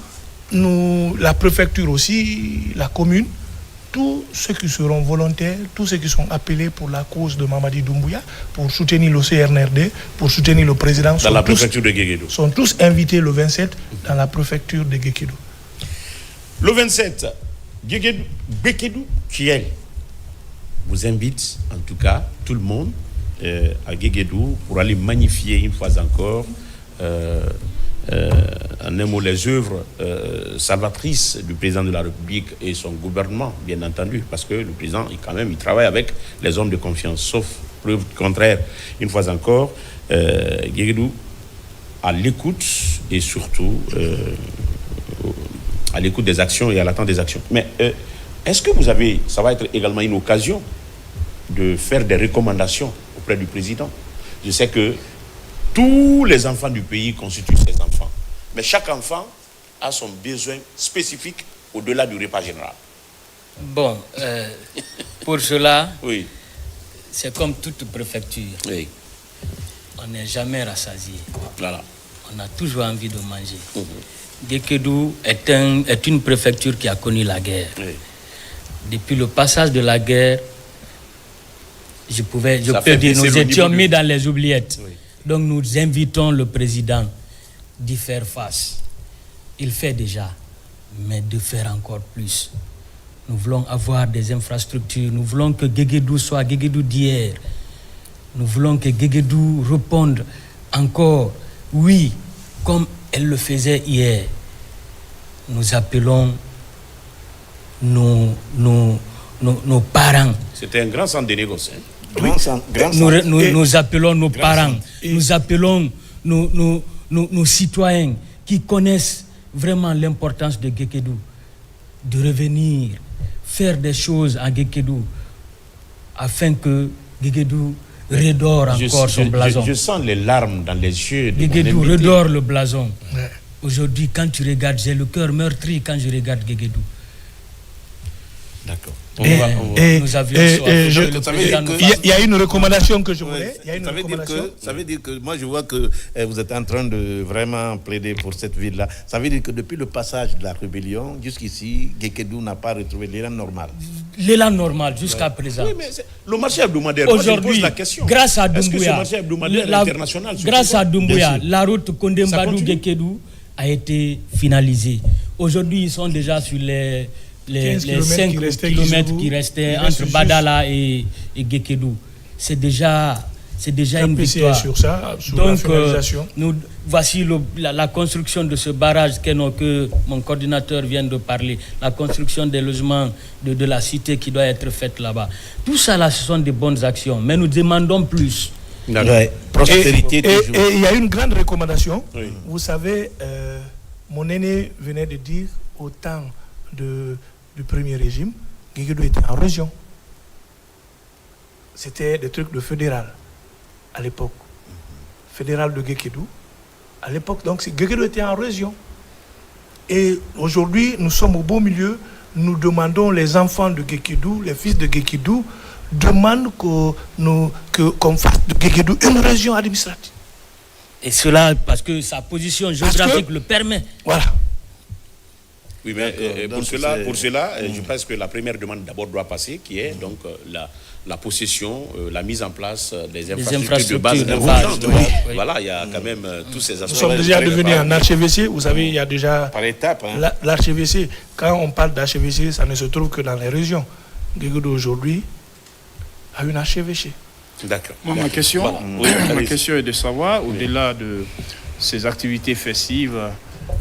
[SPEAKER 4] la préfecture aussi, la commune, tous ceux qui seront volontaires, tous ceux qui sont appelés pour la cause de Mamadi Doumbouya, pour soutenir le CNRD, pour soutenir le président,
[SPEAKER 1] dans la préfecture de Guéguédou,
[SPEAKER 4] sont tous invités le 27 dans la préfecture de Guéguédou.
[SPEAKER 1] Le 27, Guéguédou, Kiel vous invite, en tout cas, tout le monde, à Guéguédou pour aller magnifier une fois encore en un mot, les œuvres salvatrices du président de la République et son gouvernement, bien entendu, parce que le président, il travaille avec les hommes de confiance, sauf preuve contraire. Une fois encore, Guéguédou à l'écoute et surtout à l'écoute des actions et à l'attente des actions. Mais est-ce que ça va être également une occasion de faire des recommandations auprès du président? Je sais que tous les enfants du pays constituent ses enfants. Mais chaque enfant a son besoin spécifique au-delà du repas général.
[SPEAKER 5] Bon, pour cela,
[SPEAKER 1] oui.
[SPEAKER 5] C'est comme toute préfecture.
[SPEAKER 1] Oui.
[SPEAKER 5] On n'est jamais rassasié.
[SPEAKER 1] Voilà.
[SPEAKER 5] On a toujours envie de manger. Guéguédou est une préfecture qui a connu la guerre. Oui. Depuis le passage de la guerre, je peux dire, nous étions mis dans les oubliettes. Oui. Donc nous invitons le président d'y faire face. Il fait déjà, mais de faire encore plus. Nous voulons avoir des infrastructures. Nous voulons que Guéguédou soit Guéguédou d'hier. Nous voulons que Guéguédou réponde encore, oui, comme elle le faisait hier. Nous appelons nos parents.
[SPEAKER 1] C'était un grand centre de négociation.
[SPEAKER 5] Oui. Nous appelons nos parents, nous appelons nos citoyens qui connaissent vraiment l'importance de Guéguédou, de revenir, faire des choses à Guéguédou, afin que Guéguédou redore encore son blason.
[SPEAKER 1] Je sens les larmes dans les yeux.
[SPEAKER 5] Guéguédou redore le blason. Ouais. Aujourd'hui, quand tu regardes, j'ai le cœur meurtri quand je regarde Guéguédou.
[SPEAKER 1] D'accord.
[SPEAKER 4] Il y a une recommandation que je voulais.
[SPEAKER 2] Ça veut dire que moi je vois que vous êtes en train de vraiment plaider pour cette ville-là. Ça veut dire que depuis le passage de la rébellion jusqu'ici, Guéguédou n'a pas retrouvé l'élan normal.
[SPEAKER 5] L'élan normal jusqu'à présent.
[SPEAKER 1] Oui, mais le marché hebdomadaire.
[SPEAKER 5] Aujourd'hui,
[SPEAKER 1] pose la question.
[SPEAKER 5] Grâce à Doumbouya,
[SPEAKER 1] est-ce que ce marché hebdomadaire international,
[SPEAKER 5] grâce à Doumbouya, la route Condé-Mbadou-Guéguédou a été finalisée. Aujourd'hui, ils sont déjà sur les 5 kilomètres qui restaient entre Badala et Guéguédou. C'est déjà une victoire.
[SPEAKER 4] Sur ça, sur
[SPEAKER 5] donc,
[SPEAKER 4] la finalisation.
[SPEAKER 5] Voici la construction de ce barrage que mon coordinateur vient de parler, la construction des logements de la cité qui doit être faite là-bas. Tout ça, là, ce sont des bonnes actions, mais nous demandons plus.
[SPEAKER 2] Prospérité.
[SPEAKER 4] Et il y a une grande recommandation. Oui. Vous savez, mon aîné venait de dire au temps du premier régime, Guéguédou était en région. C'était des trucs de fédéral à l'époque. Fédéral de Guéguédou. À l'époque, donc, Guéguédou était en région. Et aujourd'hui, nous sommes au beau milieu. Nous demandons, les enfants de Guéguédou, les fils de Guéguédou, demandent qu'on fasse de Guéguédou une région administrative.
[SPEAKER 5] Et cela, parce que sa position géographique le permet.
[SPEAKER 4] Voilà.
[SPEAKER 1] Oui, mais pour cela, je pense que la première demande d'abord doit passer, qui est donc la possession, la mise en place des infrastructures de base. Voilà, il y a quand même tous ces aspects.
[SPEAKER 4] Nous sommes déjà devenus un archevêché. Vous savez, il y a déjà...
[SPEAKER 2] Par étapes.
[SPEAKER 4] L'archevêché, quand on parle d'archevêché, ça ne se trouve que dans les régions. Guéguédou aujourd'hui a une archevêché.
[SPEAKER 1] D'accord.
[SPEAKER 8] Ma question est de savoir, au-delà de ces activités festives,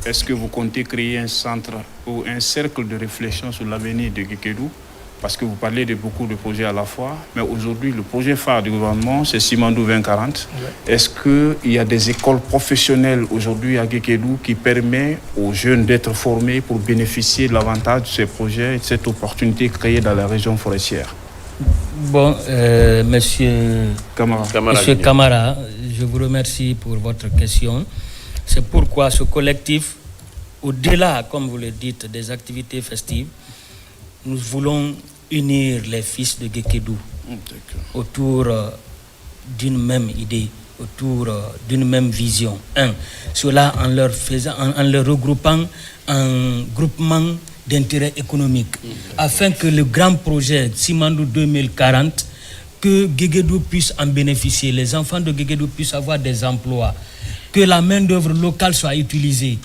[SPEAKER 8] est-ce que vous comptez créer un centre ou un cercle de réflexion sur l'avenir de Guéguédou? Parce que vous parlez de beaucoup de projets à la fois, mais aujourd'hui, le projet phare du gouvernement, c'est Simandou 2040. Ouais. Est-ce qu'il y a des écoles professionnelles aujourd'hui à Guéguédou qui permettent aux jeunes d'être formés pour bénéficier de l'avantage de ces projets et de cette opportunité créée dans la région forestière?
[SPEAKER 5] Bon, monsieur Camara, je vous remercie pour votre question. C'est pourquoi ce collectif, au-delà, comme vous le dites, des activités festives, nous voulons unir les fils de Guékédou autour d'une même idée, autour d'une même vision. Cela en leur regroupant en groupement d'intérêt économique, afin que le grand projet Simandou 2040, que Guéguédou puisse en bénéficier, les enfants de Guéguédou puissent avoir des emplois, que la main-d'œuvre locale soit utilisée.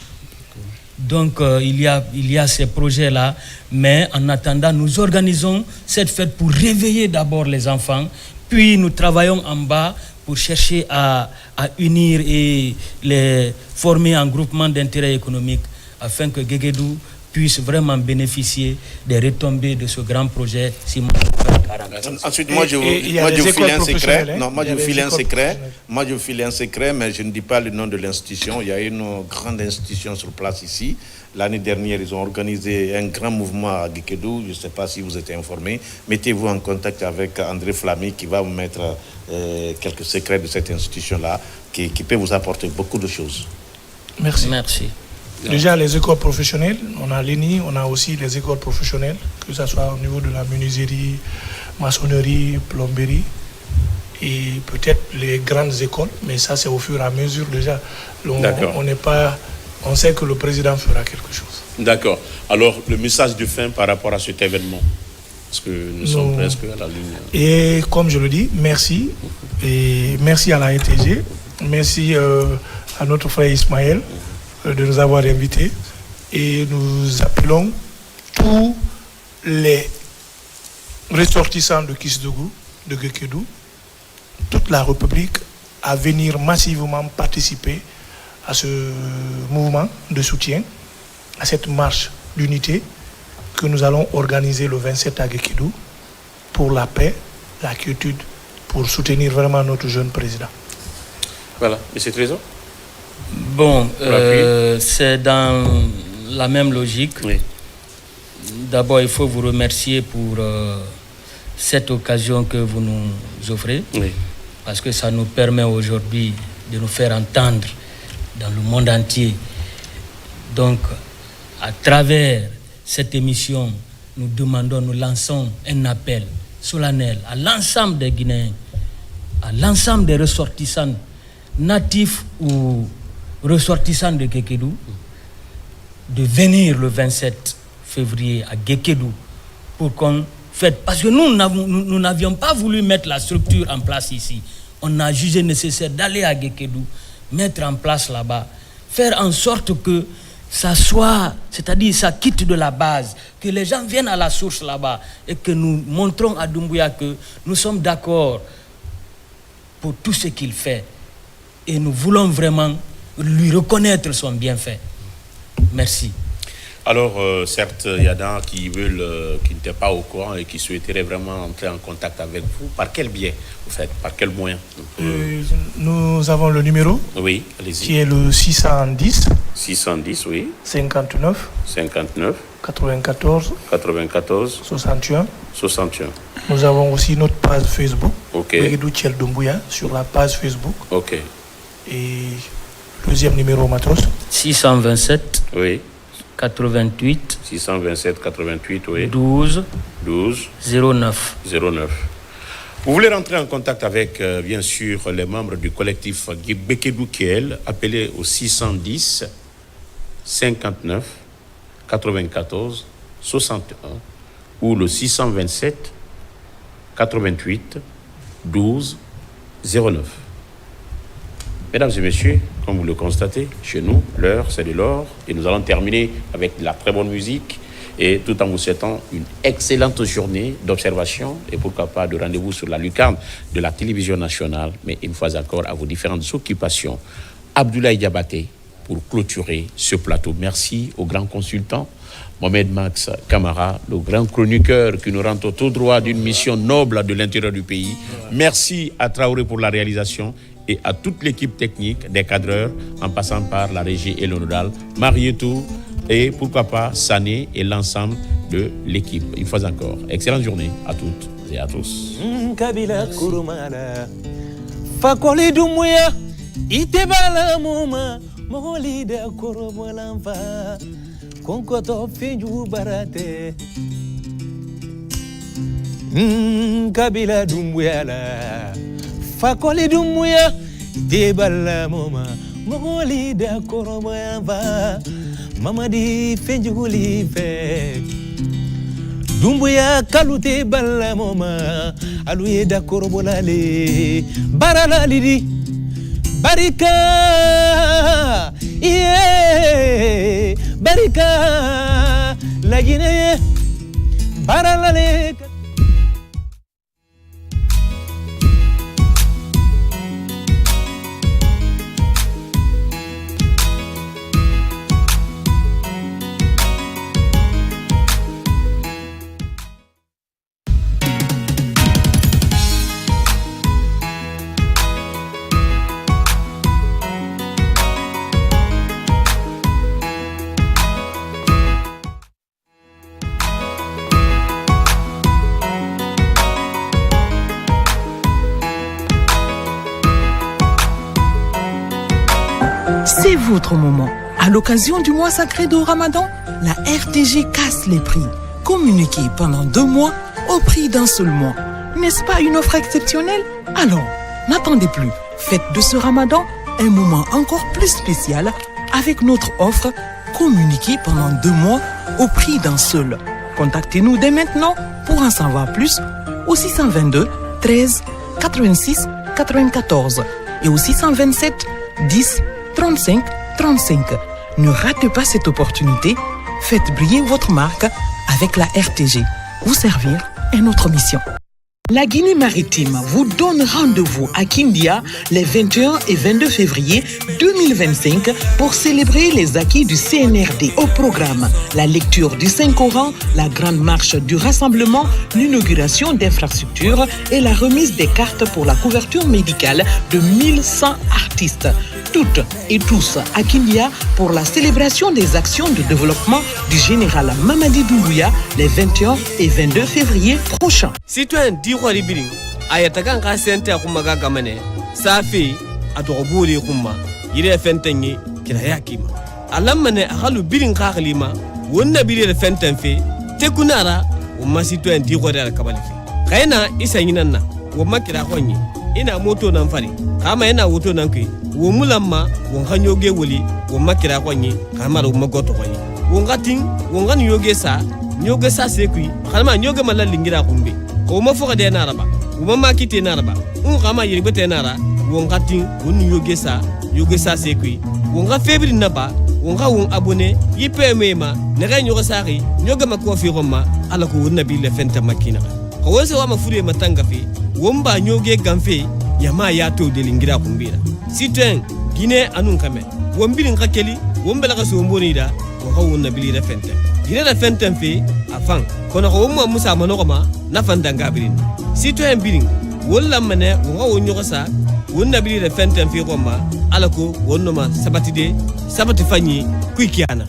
[SPEAKER 5] Donc il y a ces projets-là, mais en attendant, nous organisons cette fête pour réveiller d'abord les enfants, puis nous travaillons en bas pour chercher à unir et les former en groupement d'intérêt économique, afin que Guéguédou puisse vraiment bénéficier des retombées de ce grand projet Simandou 2040.
[SPEAKER 2] Ensuite, moi je vous file un secret. Non, moi je vous file un secret. Moi je vous file un secret, mais je ne dis pas le nom de l'institution. Il y a une grande institution sur place ici. L'année dernière, ils ont organisé un grand mouvement à Guékédou. Je ne sais pas si vous êtes informés. Mettez-vous en contact avec André Flamy qui va vous mettre quelques secrets de cette institution-là qui peut vous apporter beaucoup de choses.
[SPEAKER 4] Merci.
[SPEAKER 5] Merci.
[SPEAKER 4] Déjà, les écoles professionnelles, on a l'ENI, on a aussi les écoles professionnelles, que ce soit au niveau de la menuiserie, maçonnerie, plomberie, et peut-être les grandes écoles, mais ça c'est au fur et à mesure déjà. On sait que le président fera quelque chose.
[SPEAKER 1] D'accord. Alors, le message de fin par rapport à cet événement, parce que nous sommes presque à la ligne.
[SPEAKER 4] Et comme je le dis, merci. Et merci à la NTG, merci à notre frère Ismaël de nous avoir invités. Et nous appelons tous les ressortissants de Kisdougou, de Guékédou, toute la République, à venir massivement participer à ce mouvement de soutien, à cette marche d'unité que nous allons organiser le 27 à Guékédou pour la paix, la quiétude, pour soutenir vraiment notre jeune président.
[SPEAKER 1] Voilà, M. Trésor.
[SPEAKER 5] Bon, c'est dans la même logique.
[SPEAKER 1] Oui.
[SPEAKER 5] D'abord, il faut vous remercier pour cette occasion que vous nous offrez,
[SPEAKER 1] Oui.
[SPEAKER 5] parce que ça nous permet aujourd'hui de nous faire entendre dans le monde entier. Donc, à travers cette émission, nous lançons un appel solennel à l'ensemble des Guinéens, à l'ensemble des ressortissants natifs ou ressortissants de Guékédou, de venir le 27 février à Guékédou pour qu'on fête. Parce que nous n'avions pas voulu mettre la structure en place ici. On a jugé nécessaire d'aller à Guékédou, mettre en place là-bas, faire en sorte que ça soit, c'est-à-dire ça quitte de la base, que les gens viennent à la source là-bas et que nous montrons à Doumbouya que nous sommes d'accord pour tout ce qu'il fait. Et nous voulons vraiment lui reconnaître son bienfait. Merci.
[SPEAKER 1] Alors, certes, il y en a qui n'étaient pas au courant et qui souhaiteraient vraiment entrer en contact avec vous. Par quel biais, vous faites? Par quel moyen?
[SPEAKER 4] Nous avons le numéro.
[SPEAKER 1] Oui, allez-y.
[SPEAKER 4] Qui est le 610.
[SPEAKER 1] 610, oui.
[SPEAKER 4] 59.
[SPEAKER 1] 59.
[SPEAKER 4] 94.
[SPEAKER 1] 94.
[SPEAKER 4] 61.
[SPEAKER 1] 61.
[SPEAKER 4] Nous avons aussi notre page Facebook.
[SPEAKER 1] Ok.
[SPEAKER 4] Guékédou Thiel Doumbouya sur la page Facebook.
[SPEAKER 1] Ok.
[SPEAKER 4] Et deuxième numéro, Matos.
[SPEAKER 5] 627.
[SPEAKER 1] Oui.
[SPEAKER 5] 88.
[SPEAKER 1] 627 88, oui.
[SPEAKER 5] 12. 09.
[SPEAKER 1] Vous voulez rentrer en contact avec, bien sûr, les membres du collectif Guékédou Kiel, appelés au 610 59 94 61 ou le 627 88 12 09. Mesdames et messieurs, comme vous le constatez, chez nous, l'heure, c'est de l'or. Et nous allons terminer avec de la très bonne musique. Et tout en vous souhaitant une excellente journée d'observation et pourquoi pas de rendez-vous sur la lucarne de la télévision nationale. Mais une fois encore, à vos différentes occupations. Abdoulaye Diabaté pour clôturer ce plateau. Merci au grand consultant Mohamed Max Camara, le grand chroniqueur qui nous rend tout droit d'une mission noble de l'intérieur du pays. Merci à Traoré pour la réalisation et à toute l'équipe technique des cadreurs en passant par la régie et le nodal. Marietou, et pourquoi pas Sané et l'ensemble de l'équipe. Une fois encore, excellente journée à toutes et à tous.
[SPEAKER 7] Kabila Kurumala Fakoli Dumouya Itebala Mouma Moholida Kurumalamfa Konkoto Finju Barate Kabila Dumouya Fakoli Dumouya Itebala Mouma Moholida Kurumalamfa Mamadi Finju Life Dumbuya kalute balla moma aluye da korobolale barala lidi barika yeah barika la Guinée baralale.
[SPEAKER 9] C'est votre moment. À l'occasion du mois sacré de Ramadan, la RTG casse les prix. Communiquez pendant 2 mois au prix d'un seul mois. N'est-ce pas une offre exceptionnelle? Alors, n'attendez plus. Faites de ce Ramadan un moment encore plus spécial avec notre offre. Communiquez pendant 2 mois au prix d'un seul. Contactez-nous dès maintenant pour en savoir plus au 622 13 86 94 et au 627 10 35 35. Ne ratez pas cette opportunité. Faites briller votre marque avec la RTG. Vous servir est notre mission. La Guinée maritime vous donne rendez-vous à Kindia les 21 et 22 février 2025 pour célébrer les acquis du CNRD. Au programme, la lecture du Saint-Coran, la grande marche du rassemblement, l'inauguration d'infrastructures et la remise des cartes pour la couverture médicale de 1100 artistes. Toutes et tous à Kindia pour la célébration des actions de développement du général Mamadi Doumbouya les 21 et 22 février prochains.
[SPEAKER 7] Citoyen Dikhwari Biring ayatakan ka sente akumaga gamane safi atogoburi kuma yire fentengi kila yakima alamane akalu biring ka khalima wonna bire fentenfe tekunara umma citoyen Dikhwari alkabalifi kaina isanyinanna wumma kira khonyi ina moto nan fari kama ina woto nan kai wo mulamma won hanyoge woli wo makira kwanyi kamara wo magoto kwanyi won gatin won gan yoge sa sekui kalma nyoge malal lingira kumbe ko ma foka de naraba wo ma kite naraba kama yiri bete nara won gatin won yoge sa sekui won ga febri naba won ga won abonné yipe mema ne ga nyoge sari nyoge makko fi roma ala ko won nabi le fenta makina ko wonse wa mafure matanga fi won ba nyoge gamfe yama ya to de lingira kumbira Citoyen Guinée anun kame wombirin kakeli wombela ka so mbonida ko hawun nabili da fenten Guinée da fenten fe afan kono ko womma musa manokoma na fanda ngabirin citoyen birin wolla mane wo wonyo sa won nabili da fenten fe ko ma alako wonnoma sabati fanyi kuikiana